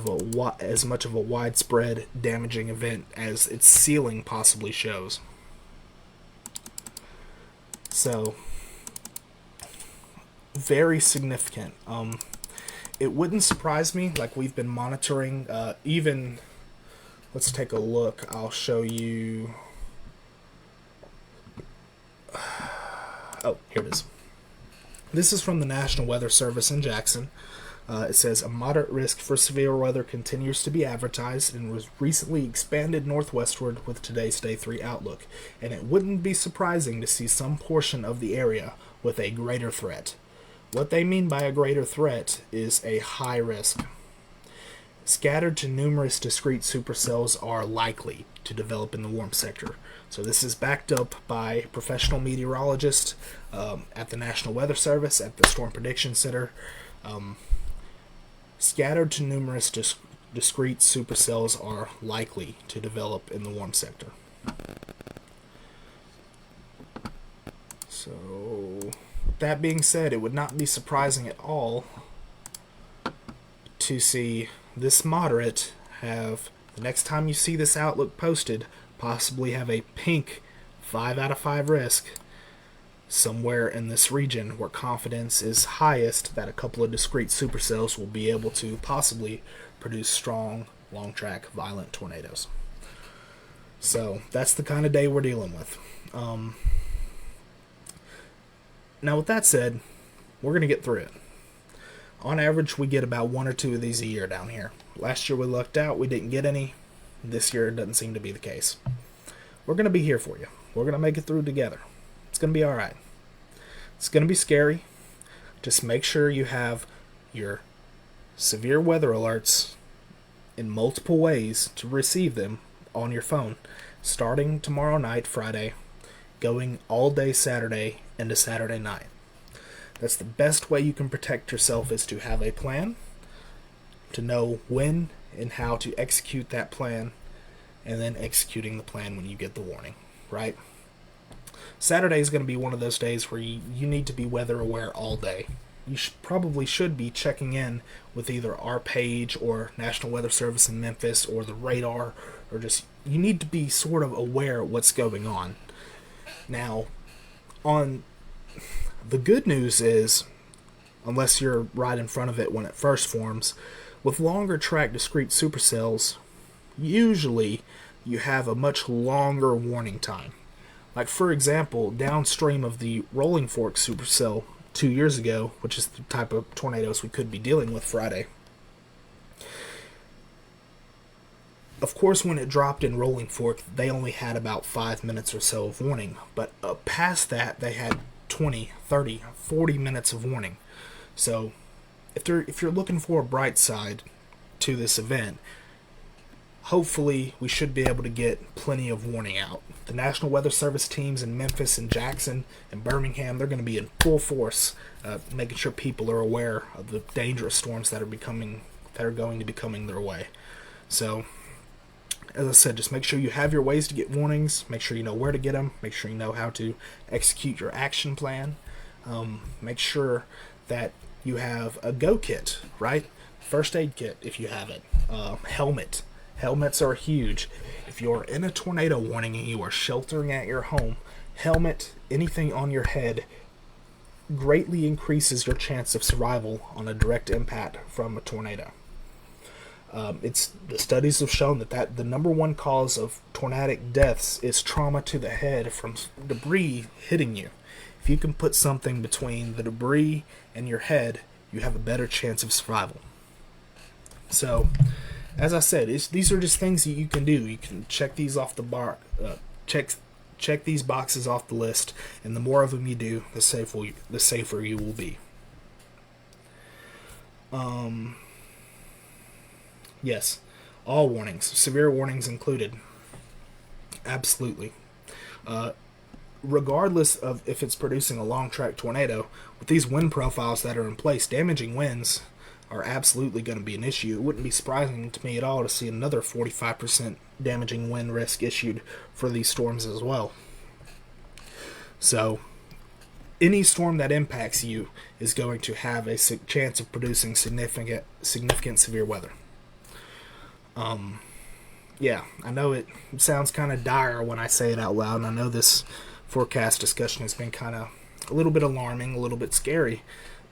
as much of a widespread damaging event as its ceiling possibly shows. So, very significant. It wouldn't surprise me, like we've been monitoring, even, let's take a look, I'll show you, oh, here it is. This is from the National Weather Service in Jackson. It says, a moderate risk for severe weather continues to be advertised and was recently expanded northwestward with today's Day 3 outlook, and it wouldn't be surprising to see some portion of the area with a greater threat. What they mean by a greater threat is a high risk. Scattered to numerous discrete supercells are likely to develop in the warm sector. So this is backed up by professional meteorologists at the National Weather Service, at the Storm Prediction Center. Scattered to numerous discrete supercells are likely to develop in the warm sector. So, that being said, it would not be surprising at all to see this moderate have, the next time you see this outlook posted, possibly have a pink 5 out of 5 risk somewhere in this region where confidence is highest that a couple of discrete supercells will be able to possibly produce strong, long track, violent tornadoes. So that's the kind of day we're dealing with. Now with that said, we're going to get through it. On average, we get about 1 or 2 of these a year down here. Last year we lucked out, we didn't get any. This year it doesn't seem to be the case. We're going to be here for you. We're going to make it through together. It's going to be alright. It's going to be scary. Just make sure you have your severe weather alerts in multiple ways to receive them on your phone, starting tomorrow night, Friday, going all day Saturday into Saturday night. That's the best way you can protect yourself, is to have a plan, to know when and how to execute that plan, and then executing the plan when you get the warning, right? Saturday is going to be one of those days where you need to be weather aware all day. you probably should be checking in with either our page or National Weather Service in Memphis or the radar, or just you need to be sort of aware of what's going on. Now, on the good news is, unless you're right in front of it when it first forms, with longer track discrete supercells, usually you have a much longer warning time. Like, for example, downstream of the Rolling Fork supercell 2 years ago, which is the type of tornadoes we could be dealing with Friday. Of course, when it dropped in Rolling Fork, they only had about 5 minutes or so of warning. But past that, they had 20, 30, 40 minutes of warning. So, if you're looking for a bright side to this event, hopefully we should be able to get plenty of warning out. The National Weather Service teams in Memphis and Jackson and Birmingham, they're going to be in full force, making sure people are aware of the dangerous storms that are going to be coming their way. So, as I said, just make sure you have your ways to get warnings. Make sure you know where to get them. Make sure you know how to execute your action plan. Make sure that you have a go kit, right? First aid kit if you have it. Helmet. Helmets are huge. If you're in a tornado warning and you are sheltering at your home, helmet, anything on your head, greatly increases your chance of survival on a direct impact from a tornado. The studies have shown that the number one cause of tornadic deaths is trauma to the head from debris hitting you. If you can put something between the debris and your head, you have a better chance of survival. So, as I said, these are just things that you can do. You can check these off the check these boxes off the list, and the more of them you do, the safer you will be. Yes, all warnings, severe warnings included. Absolutely. Regardless of if it's producing a long track tornado, with these wind profiles that are in place, damaging winds are absolutely going to be an issue. It wouldn't be surprising to me at all to see another 45% damaging wind risk issued for these storms as well. So, any storm that impacts you is going to have a chance of producing significant severe weather. Yeah, I know it sounds kind of dire when I say it out loud, and I know this forecast discussion has been kind of a little bit alarming, a little bit scary,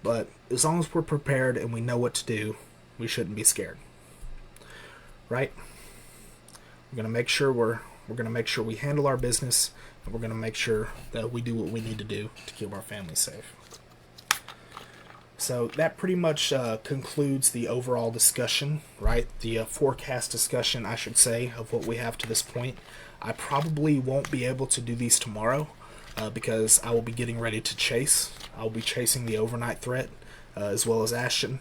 but as long as we're prepared and we know what to do, we shouldn't be scared. Right? We're going to make sure we handle our business, and we're going to make sure that we do what we need to do to keep our family safe. So that pretty much concludes the overall discussion, right? The forecast discussion, I should say, of what we have to this point. I probably won't be able to do these tomorrow because I will be getting ready to chase. I'll be chasing the overnight threat as well as Ashton,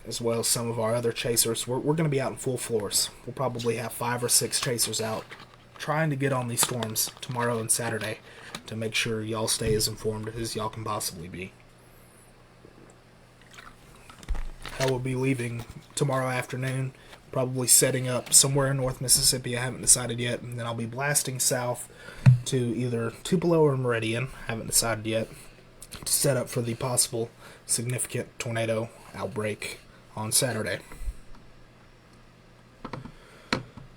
as well as some of our other chasers. We're going to be out in full force. We'll probably have 5 or 6 chasers out trying to get on these storms tomorrow and Saturday to make sure y'all stay as informed as y'all can possibly be. I will be leaving tomorrow afternoon, probably setting up somewhere in North Mississippi. I haven't decided yet, and then I'll be blasting south to either Tupelo or Meridian, haven't decided yet, to set up for the possible significant tornado outbreak on Saturday.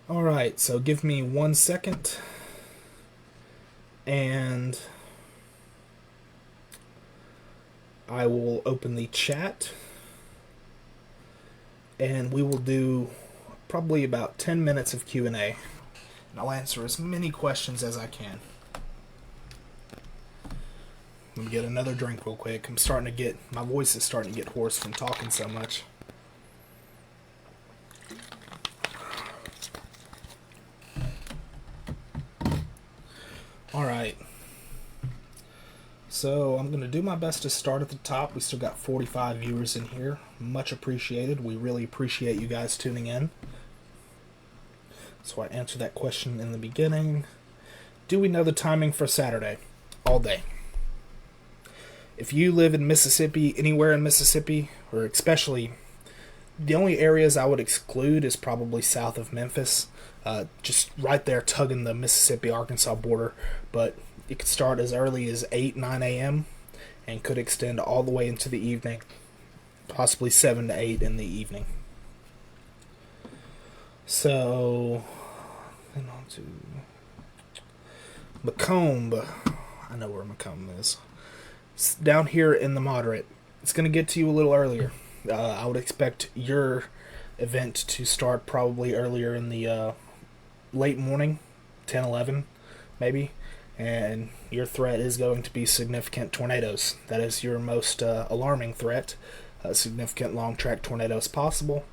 Alright, so give me 1 second, and I will open the chat. And we will do probably about 10 minutes of Q&A. And I'll answer as many questions as I can. Let me get another drink real quick. My voice is starting to get hoarse from talking so much. Alright. So I'm going to do my best to start at the top. We still got 45 viewers in here. Much appreciated. We really appreciate you guys tuning in. So I answered that question in the beginning. Do we know the timing for Saturday? All day. If you live in Mississippi, anywhere in Mississippi, or especially, the only areas I would exclude is probably south of Memphis. Just right there tugging the Mississippi-Arkansas border. But it could start as early as 8, 9 a.m. and could extend all the way into the evening, possibly 7 to 8 in the evening. So, then on to Macomb. I know where Macomb is. It's down here in the moderate. It's going to get to you a little earlier. I would expect your event to start probably earlier in the late morning, 10, 11, maybe. And your threat is going to be significant tornadoes. That is your most alarming threat. Significant long track tornadoes possible,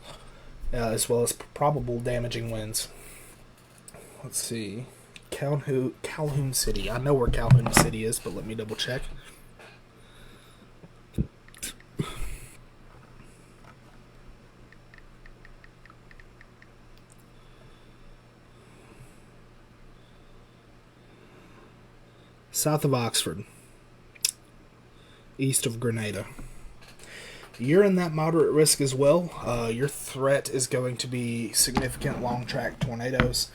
as well as probable damaging winds. Let's see. Calhoun City. I know where Calhoun City is, but let me double check. South of Oxford, east of Grenada. You're in that moderate risk as well. Your threat is going to be significant long track tornadoes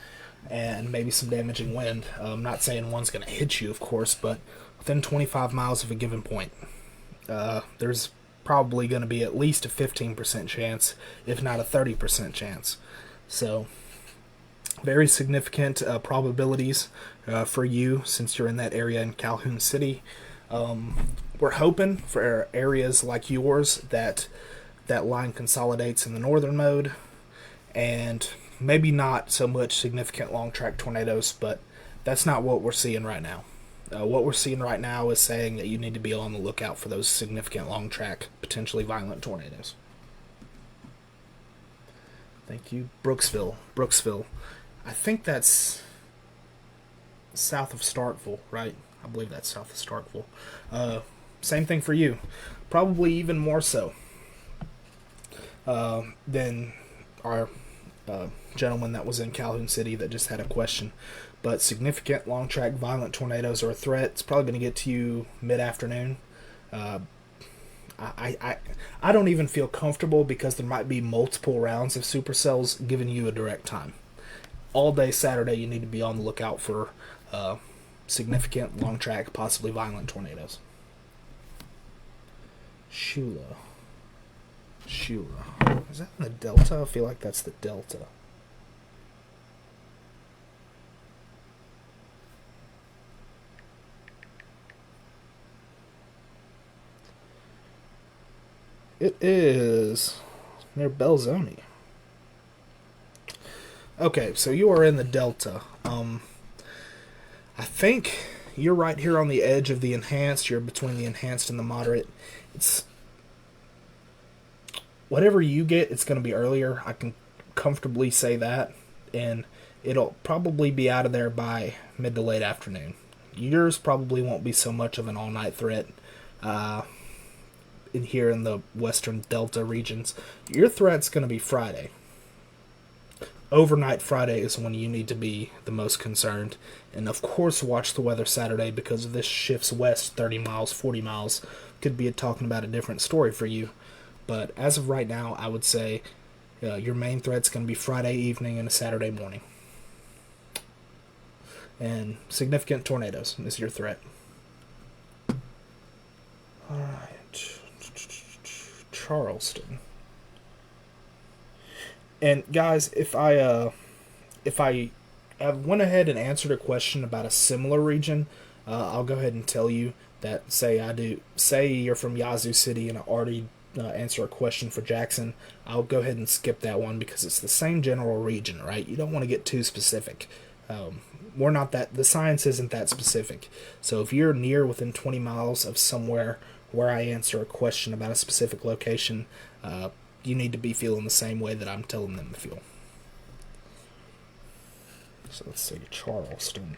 and maybe some damaging wind. I'm not saying one's going to hit you, of course, but within 25 miles of a given point, there's probably going to be at least a 15% chance, if not a 30% chance. So, very significant probabilities for you since you're in that area in Calhoun City. We're hoping for areas like yours that line consolidates in the northern mode, and maybe not so much significant long track tornadoes, but that's not what we're seeing right now. What we're seeing right now is saying that you need to be on the lookout for those significant long track, potentially violent tornadoes. Thank you. Brooksville. I think that's south of Starkville, right? I believe that's south of Starkville. Same thing for you. Probably even more so than our gentleman that was in Calhoun City that just had a question. But significant long track violent tornadoes are a threat. It's probably going to get to you mid-afternoon. I don't even feel comfortable because there might be multiple rounds of supercells giving you a direct time. All day Saturday you need to be on the lookout for significant long track, possibly violent tornadoes. Shula. Is that in the Delta? I feel like that's the Delta. It is near Belzoni. Okay, so you are in the Delta. I think you're right here on the edge of the enhanced. You're between the enhanced and the moderate. It's whatever you get, it's going to be earlier. I can comfortably say that, and it'll probably be out of there by mid to late afternoon. Yours probably won't be so much of an all-night threat in here in the western Delta regions. Your threat's going to be Friday. Overnight Friday is when you need to be the most concerned. And of course watch the weather Saturday, because if this shifts west 30 miles, 40 miles, could be talking about a different story for you. But as of right now, I would say your main threat's going to be Friday evening and a Saturday morning. And significant tornadoes is your threat. Alright. Charleston. And guys, if I went ahead and answered a question about a similar region, I'll go ahead and tell you that say you're from Yazoo City and I already answer a question for Jackson, I'll go ahead and skip that one because it's the same general region, right? You don't want to get too specific. The science isn't that specific. So if you're within 20 miles of somewhere where I answer a question about a specific location, you need to be feeling the same way that I'm telling them to feel. So let's say Charleston.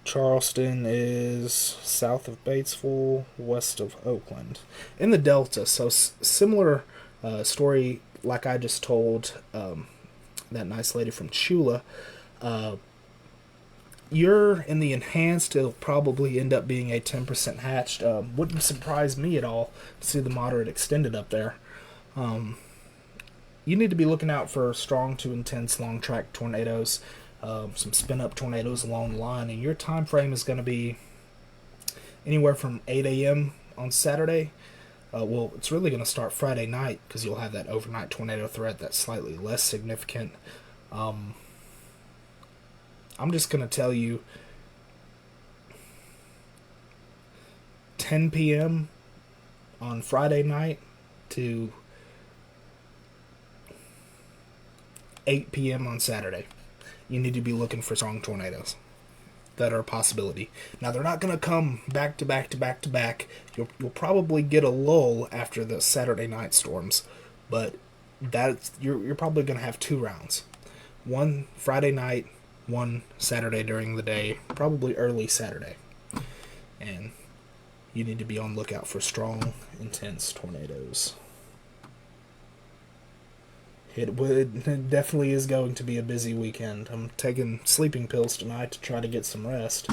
Charleston is south of Batesville, west of Oakland. In the Delta, so similar story like I just told that nice lady from Chula. You're in the enhanced, it'll probably end up being a 10% hatched. Wouldn't surprise me at all to see the moderate extended up there. You need to be looking out for strong to intense long track tornadoes. some spin-up tornadoes along the line, and your time frame is going to be anywhere from 8 a.m. on Saturday. Well, it's really going to start Friday night because you'll have that overnight tornado threat that's slightly less significant. I'm just going to tell you 10 p.m. on Friday night to 8 p.m. on Saturday. You need to be looking for strong tornadoes that are a possibility. Now, they're not going to come back to back to back to back. You'll probably get a lull after the Saturday night storms, but you're probably going to have 2 rounds. One Friday night, one Saturday during the day, probably early Saturday. And you need to be on lookout for strong, intense tornadoes. It definitely is going to be a busy weekend. I'm taking sleeping pills tonight to try to get some rest.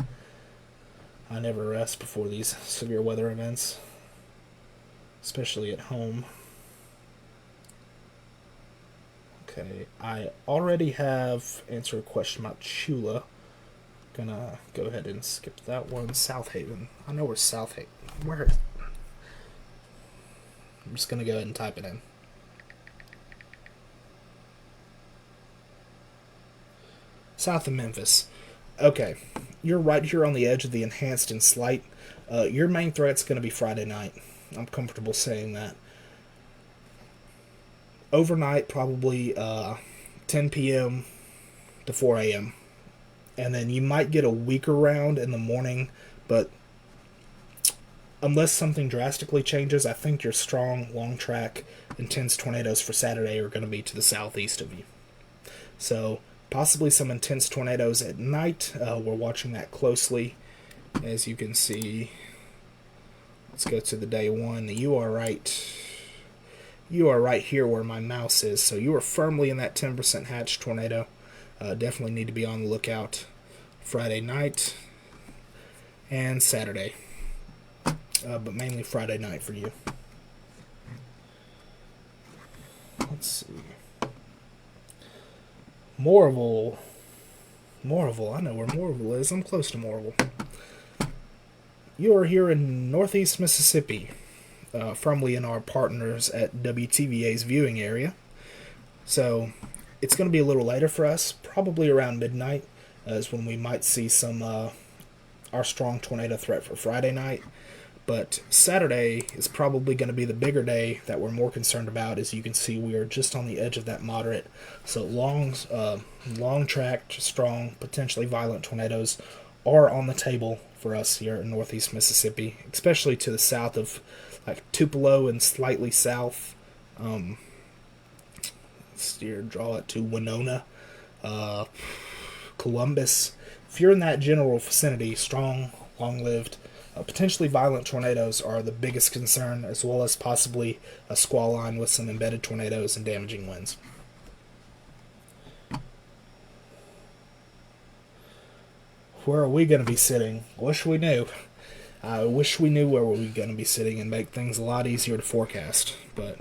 I never rest before these severe weather events, especially at home. Okay, I already have answered a question about Chula. Gonna go ahead and skip that one. South Haven. I know where South Haven. Where? I'm just gonna go ahead and type it in. South of Memphis. Okay, you're right here on the edge of the enhanced and slight. Your main threat's going to be Friday night. I'm comfortable saying that. Overnight, probably 10 p.m. to 4 a.m. And then you might get a weaker round in the morning, but unless something drastically changes, I think your strong, long track, intense tornadoes for Saturday are going to be to the southeast of you. So, possibly some intense tornadoes at night. We're watching that closely. As you can see, let's go to the day one. You are right. You are right here where my mouse is. So you are firmly in that 10% hatch tornado. Definitely need to be on the lookout Friday night and Saturday. But mainly Friday night for you. Let's see. Moorville. I know where Moorville is. I'm close to Moorville. You are here in northeast Mississippi, firmly in our partners at WTVA's viewing area. So it's going to be a little later for us, probably around midnight, is when we might see some our strong tornado threat for Friday night. But Saturday is probably going to be the bigger day that we're more concerned about. As you can see, we are just on the edge of that moderate. So long track, strong, potentially violent tornadoes are on the table for us here in northeast Mississippi, especially to the south of like Tupelo and slightly south. Draw it to Winona, Columbus. If you're in that general vicinity, strong, long-lived, potentially violent tornadoes are the biggest concern, as well as possibly a squall line with some embedded tornadoes and damaging winds. Where are we going to be sitting? Wish we knew. I wish we knew where we were going to be sitting and make things a lot easier to forecast. But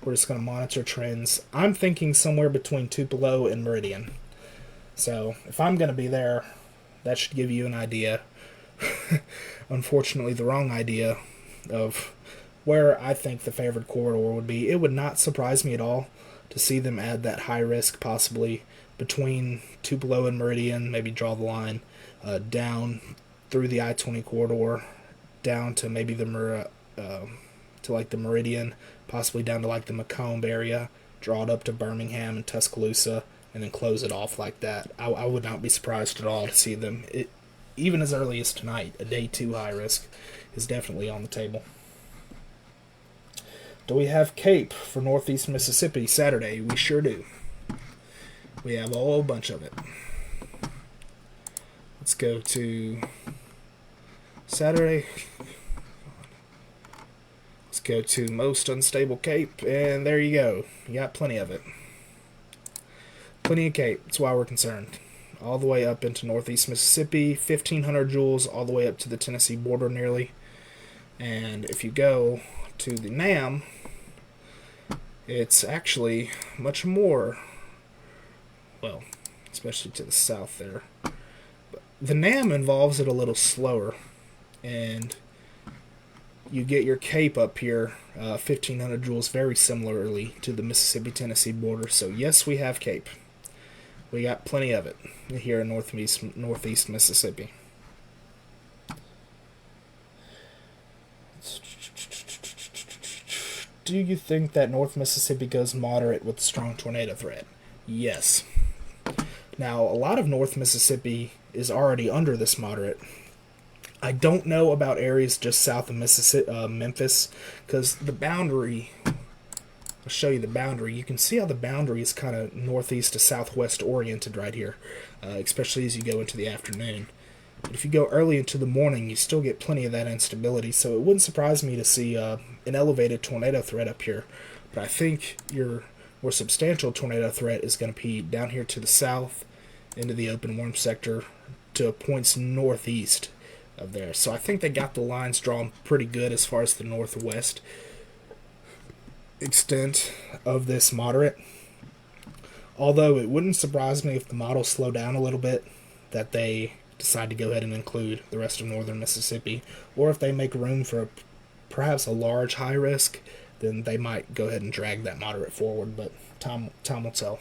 we're just going to monitor trends. I'm thinking somewhere between Tupelo and Meridian. So if I'm going to be there, that should give you an idea. Unfortunately, the wrong idea of where I think the favored corridor would be. It would not surprise me at all to see them add that high risk possibly between Tupelo and Meridian, maybe draw the line down through the I-20 corridor, down to maybe the Meridian, possibly down to like the Macomb area, draw it up to Birmingham and Tuscaloosa, and then close it off like that. I would not be surprised at all to see them, even as early as tonight. A day 2 high risk is definitely on the table. Do we have CAPE for northeast Mississippi Saturday? We sure do. We have a whole bunch of it. Let's go to Saturday. Let's go to most unstable CAPE, and there you go. You got plenty of it. Plenty of CAPE. That's why we're concerned. All the way up into northeast Mississippi, 1,500 joules, all the way up to the Tennessee border nearly. And if you go to the NAM, it's actually much more. Well, especially to the south there. But the NAM involves it a little slower, and you get your Cape up here, 1500 joules, very similarly to the Mississippi-Tennessee border. So yes, we have Cape. We got plenty of it here in northeast Mississippi. Do you think that North Mississippi goes moderate with strong tornado threat? Yes. Now, a lot of North Mississippi is already under this moderate. I don't know about areas just south of Memphis, because the boundary, I'll show you the boundary. You can see how the boundary is kind of northeast to southwest oriented right here, especially as you go into the afternoon. But if you go early into the morning, you still get plenty of that instability, so it wouldn't surprise me to see an elevated tornado threat up here. But I think your more substantial tornado threat is going to be down here to the south, into the open warm sector, to points northeast of there. So I think they got the lines drawn pretty good as far as the northwest extent of this moderate. Although it wouldn't surprise me if the models slow down a little bit, that they decide to go ahead and include the rest of northern Mississippi, or if they make room for perhaps a large high risk, then they might go ahead and drag that moderate forward, but time will tell.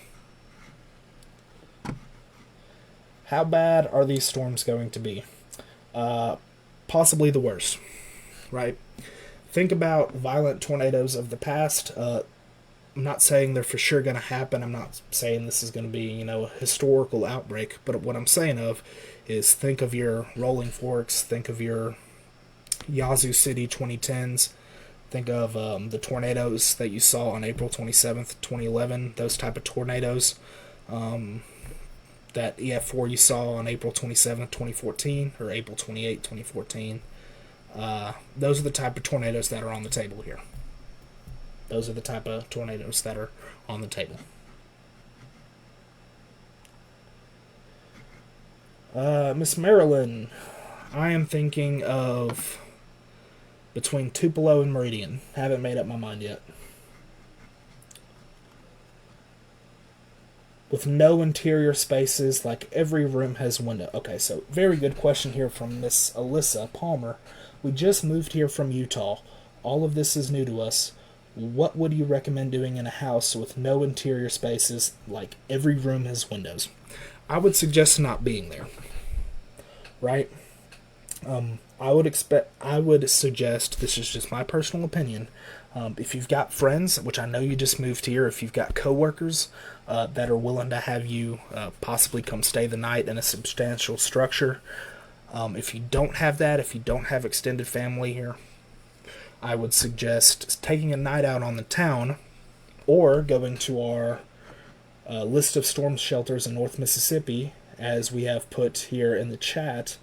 How bad are these storms going to be? Possibly the worst, right? Think about violent tornadoes of the past. I'm not saying they're for sure going to happen. I'm not saying this is going to be, a historical outbreak. But what I'm saying of is think of your Rolling Forks, think of your Yazoo City 2010s, think of the tornadoes that you saw on April 27th, 2011, those type of tornadoes. That EF4 you saw on April 27th, 2014, or April 28th, 2014. Those are the type of tornadoes that are on the table here. Those are the type of tornadoes that are on the table. Miss Marilyn, I am thinking of between Tupelo and Meridian. Haven't made up my mind yet. With no interior spaces, like every room has window. Okay, so very good question here from Miss Alyssa Palmer. We just moved here from Utah. All of this is new to us. What would you recommend doing in a house with no interior spaces, like every room has windows? I would suggest not being there, right? I would suggest, this is just my personal opinion, if you've got friends, which I know you just moved here, if you've got coworkers that are willing to have you possibly come stay the night in a substantial structure, if you don't have that, if you don't have extended family here, I would suggest taking a night out on the town, or going to our list of storm shelters in North Mississippi, as we have put here in the chat,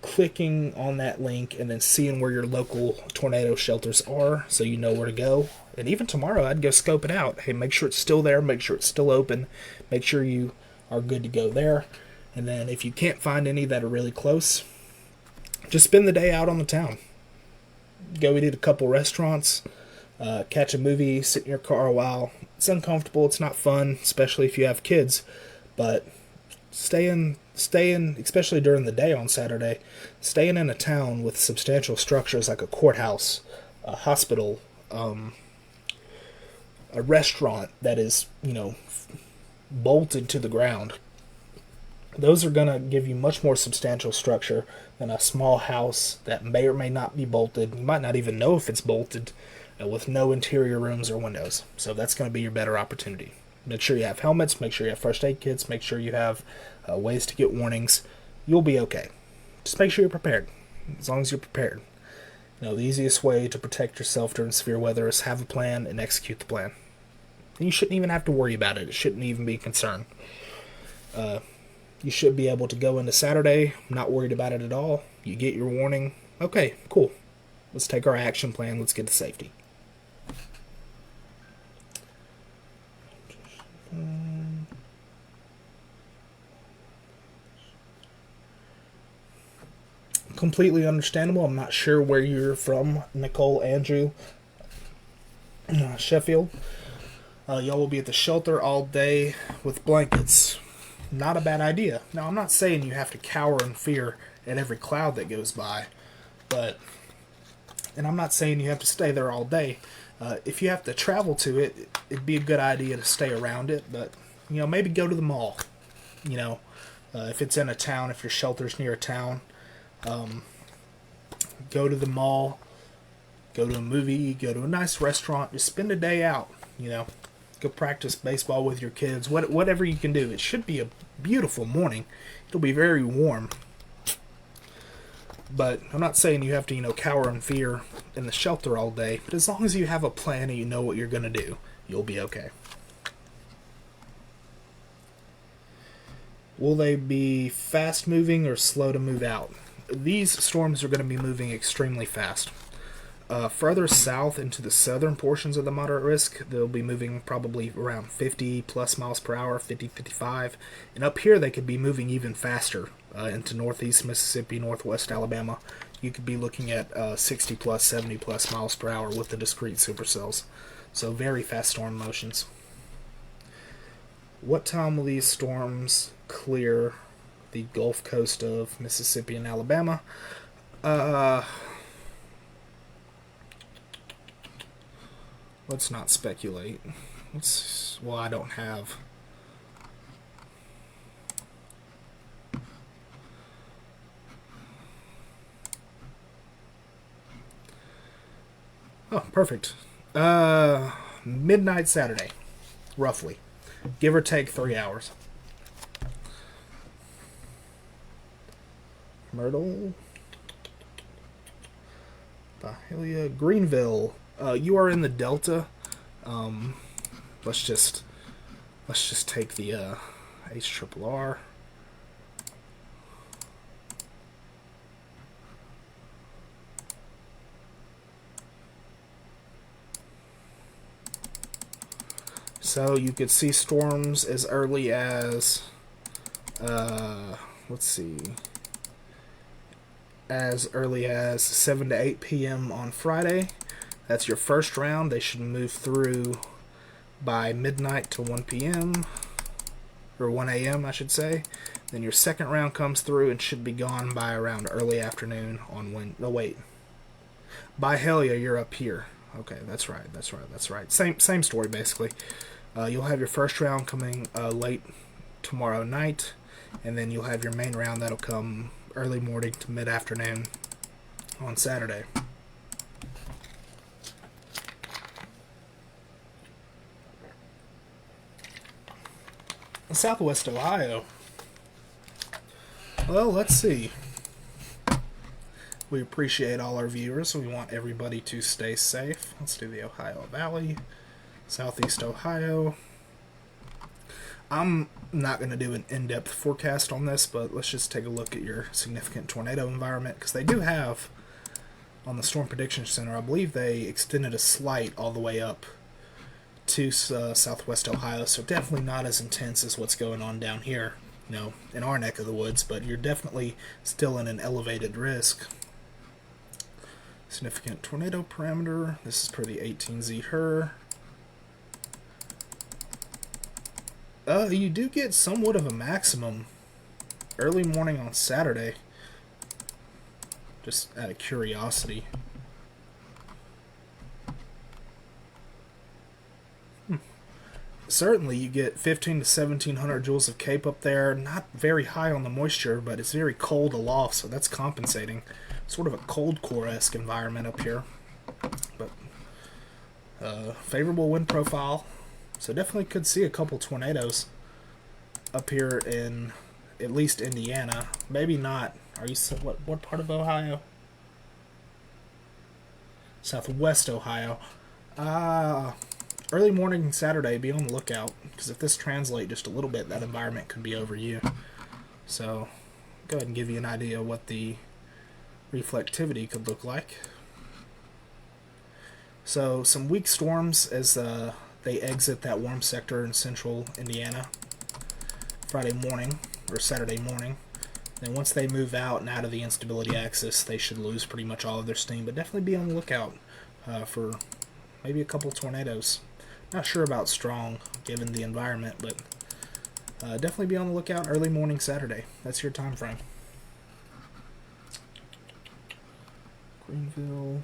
clicking on that link and then seeing where your local tornado shelters are, so you know where to go. And even tomorrow, I'd go scope it out. Hey, make sure it's still there, make sure it's still open, make sure you are good to go there. And then if you can't find any that are really close, just spend the day out on the town. Go eat at a couple restaurants, catch a movie, sit in your car a while. It's uncomfortable, it's not fun, especially if you have kids, but staying, especially during the day on Saturday, staying in a town with substantial structures like a courthouse, a hospital, a restaurant that is, bolted to the ground. Those are going to give you much more substantial structure than a small house that may or may not be bolted. You might not even know if it's bolted, with no interior rooms or windows. So that's going to be your better opportunity. Make sure you have helmets, make sure you have first aid kits, make sure you have ways to get warnings. You'll be okay. Just make sure you're prepared. As long as you're prepared. The easiest way to protect yourself during severe weather is have a plan and execute the plan. And you shouldn't even have to worry about it. It shouldn't even be a concern. You should be able to go into Saturday, not worried about it at all. You get your warning. Okay, cool. Let's take our action plan. Let's get to safety. Completely understandable. I'm not sure where you're from, Nicole, Andrew, Sheffield. Y'all will be at the shelter all day with blankets. not a bad idea. Now, I'm not saying you have to cower in fear at every cloud that goes by, but, and I'm not saying you have to stay there all day. If you have to travel to it, it'd be a good idea to stay around it, but, maybe go to the mall. If it's in a town, if your shelter's near a town, go to the mall, go to a movie, go to a nice restaurant, just spend a day out, Go practice baseball with your kids, whatever you can do. It should be a beautiful morning. It'll be very warm. But I'm not saying you have to, cower in fear in the shelter all day. But as long as you have a plan and you know what you're going to do, you'll be okay. Will they be fast moving or slow to move out? These storms are going to be moving extremely fast. Further south into the southern portions of the moderate risk, they'll be moving probably around 50 plus miles per hour, 50, 55. And up here, they could be moving even faster into northeast Mississippi, northwest Alabama. You could be looking at 60 plus, 70 plus miles per hour with the discrete supercells. So very fast storm motions. What time will these storms clear the Gulf Coast of Mississippi and Alabama? Let's not speculate. I don't have... Oh, perfect. Midnight Saturday, roughly. Give or take 3 hours. Myrtle. Byhalia. Greenville. You are in the Delta. Let's just take the HRRR. So you could see storms as early as as early as 7 to 8 p.m. on Friday. That's your first round. They should move through by midnight to 1 p.m. or 1 a.m. I should say. Then your second round comes through and should be gone by around early afternoon on Wednesday. No, wait. Byhalia, you're up here. Okay, that's right. Same story basically. You'll have your first round coming late tomorrow night, and then you'll have your main round that'll come early morning to mid-afternoon on Saturday. Southwest Ohio. Well, let's see. We appreciate all our viewers. We want everybody to stay safe. Let's do the Ohio Valley. Southeast Ohio. I'm not going to do an in-depth forecast on this, but let's just take a look at your significant tornado environment, because they do have, on the Storm Prediction Center, I believe they extended a slight all the way up to southwest Ohio, so definitely not as intense as what's going on down here, in our neck of the woods, but you're definitely still in an elevated risk. Significant tornado parameter. This is per the 18Z HRRR. You do get somewhat of a maximum early morning on Saturday. Just out of curiosity. Certainly you get 15 to 1700 joules of CAPE up there. Not very high on the moisture, but it's very cold aloft, so that's compensating. Sort of a cold core-esque environment up here. But favorable wind profile. So definitely could see a couple tornadoes up here in at least Indiana. Maybe not. Are you what part of Ohio? Southwest Ohio. Early morning Saturday, be on the lookout, because if this translates just a little bit, that environment could be over you. So go ahead and give you an idea of what the reflectivity could look like. So some weak storms as they exit that warm sector in central Indiana Friday morning or Saturday morning. Then once they move out and out of the instability axis, they should lose pretty much all of their steam, but definitely be on the lookout for maybe a couple tornadoes. Not sure about strong given the environment, but definitely be on the lookout early morning Saturday. That's your time frame. Greenville.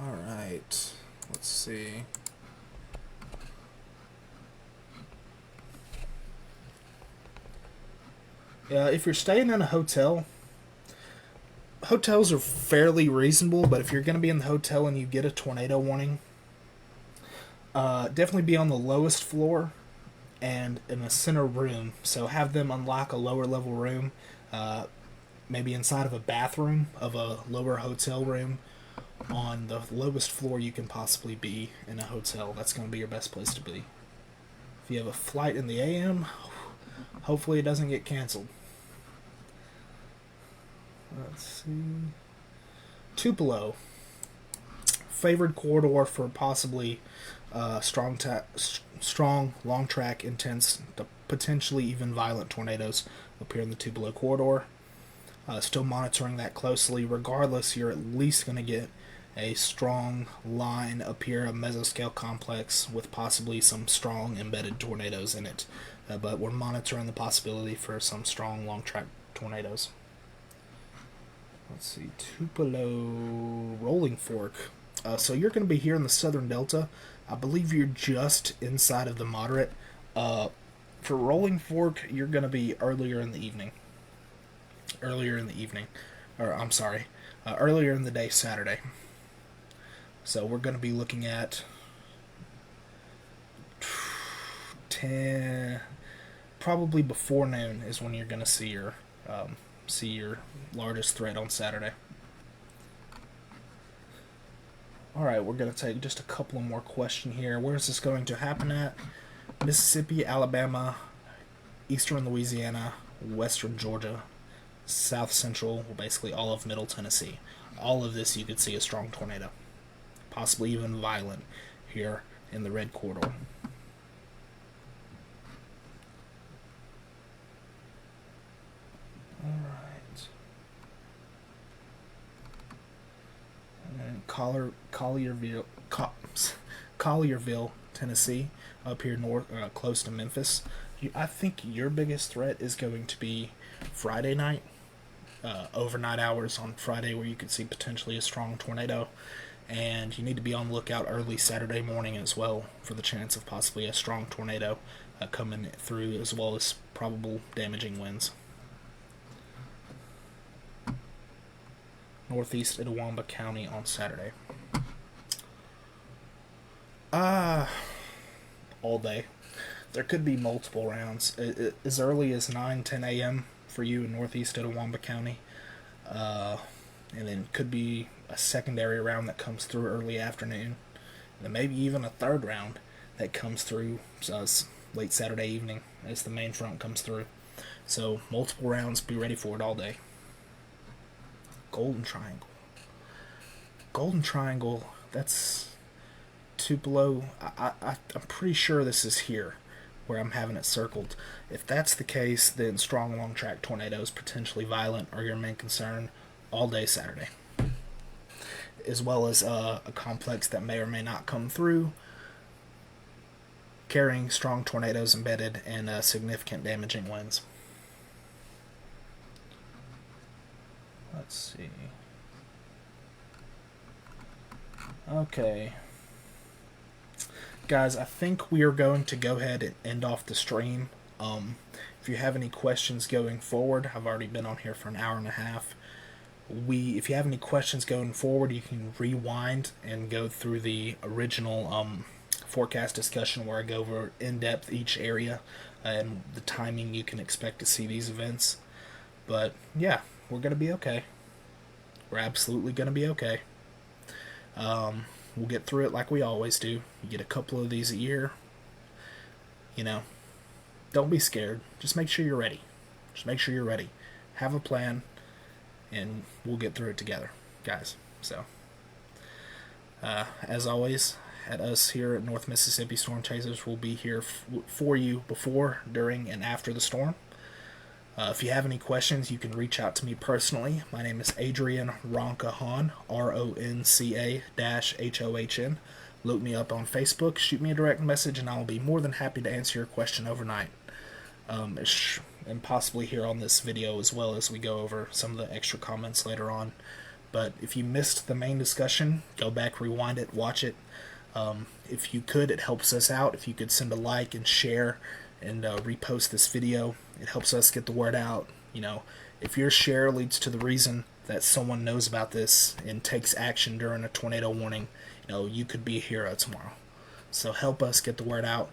All right. Let's see. If you're staying in a hotel, hotels are fairly reasonable, but if you're going to be in the hotel and you get a tornado warning, definitely be on the lowest floor and in a center room. So have them unlock a lower level room, maybe inside of a bathroom of a lower hotel room on the lowest floor you can possibly be in a hotel. That's going to be your best place to be. If you have a flight in the AM, hopefully it doesn't get canceled. Let's see. Tupelo. Favored corridor for possibly strong, long track, intense, potentially even violent tornadoes up here in the Tupelo corridor. Still monitoring that closely. Regardless, you're at least going to get a strong line up here, a mesoscale complex with possibly some strong embedded tornadoes in it. But we're monitoring the possibility for some strong long track tornadoes. Let's see, Tupelo, Rolling Fork. So you're going to be here in the southern delta. I believe you're just inside of the moderate. For Rolling Fork, you're going to be earlier in the evening. Earlier in the day, Saturday. So we're going to be looking at 10, probably before noon is when you're going to see your largest threat on Saturday. Alright, we're going to take just a couple more questions here. Where is this going to happen at? Mississippi, Alabama, eastern Louisiana, western Georgia, south central, basically all of middle Tennessee. All of this you could see a strong tornado. Possibly even violent here in the red corridor. Alright. And Collierville, Tennessee, up here north, close to Memphis. I think your biggest threat is going to be Friday night, overnight hours on Friday, where you could see potentially a strong tornado. And you need to be on the lookout early Saturday morning as well for the chance of possibly a strong tornado coming through, as well as probable damaging winds. Northeast Itawamba County on Saturday. All day. There could be multiple rounds. As early as 9-10 a.m. for you in Northeast Itawamba County. And then could be a secondary round that comes through early afternoon. And then maybe even a third round that comes through late Saturday evening as the main front comes through. So multiple rounds, be ready for it all day. Golden Triangle. Golden Triangle, that's Tupelo. I'm pretty sure this is here where I'm having it circled. If that's the case, then strong long track tornadoes, potentially violent, are your main concern all day Saturday. As well as a complex that may or may not come through, carrying strong tornadoes embedded and significant damaging winds. Let's see. Okay. Guys, I think we are going to go ahead and end off the stream. If you have any questions going forward, I've already been on here for an hour and a half. If you have any questions going forward, you can rewind and go through the original forecast discussion where I go over in depth each area and the timing you can expect to see these events. But yeah, we're going to be okay. We're absolutely going to be okay. We'll get through it like we always do. You get a couple of these a year. You know, don't be scared. Just make sure you're ready. Have a plan, and we'll get through it together, guys. So, as always, at us here at North Mississippi Storm Chasers, we'll be here for you before, during, and after the storm. If you have any questions, you can reach out to me personally. My name is Adrian Ronca Hahn, RONCA-HOHN. look me up on Facebook, shoot me a direct message, and I'll be more than happy to answer your question overnight. And possibly here on this video as well, as we go over some of the extra comments later on. But if you missed the main discussion, go back, rewind it, watch it. If you could, it helps us out. If you could send a like and share and repost this video, it helps us get the word out. You know, if your share leads to the reason that someone knows about this and takes action during a tornado warning, you know, you could be a hero tomorrow. So help us get the word out.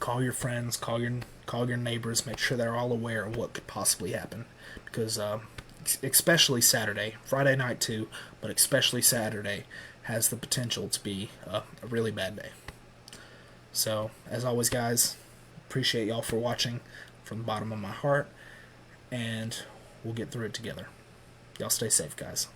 Call your friends, call your neighbors, make sure they're all aware of what could possibly happen, because especially Saturday, Friday night too, but especially Saturday has the potential to be a really bad day. So, as always, guys, appreciate y'all for watching from the bottom of my heart, and we'll get through it together. Y'all stay safe, guys.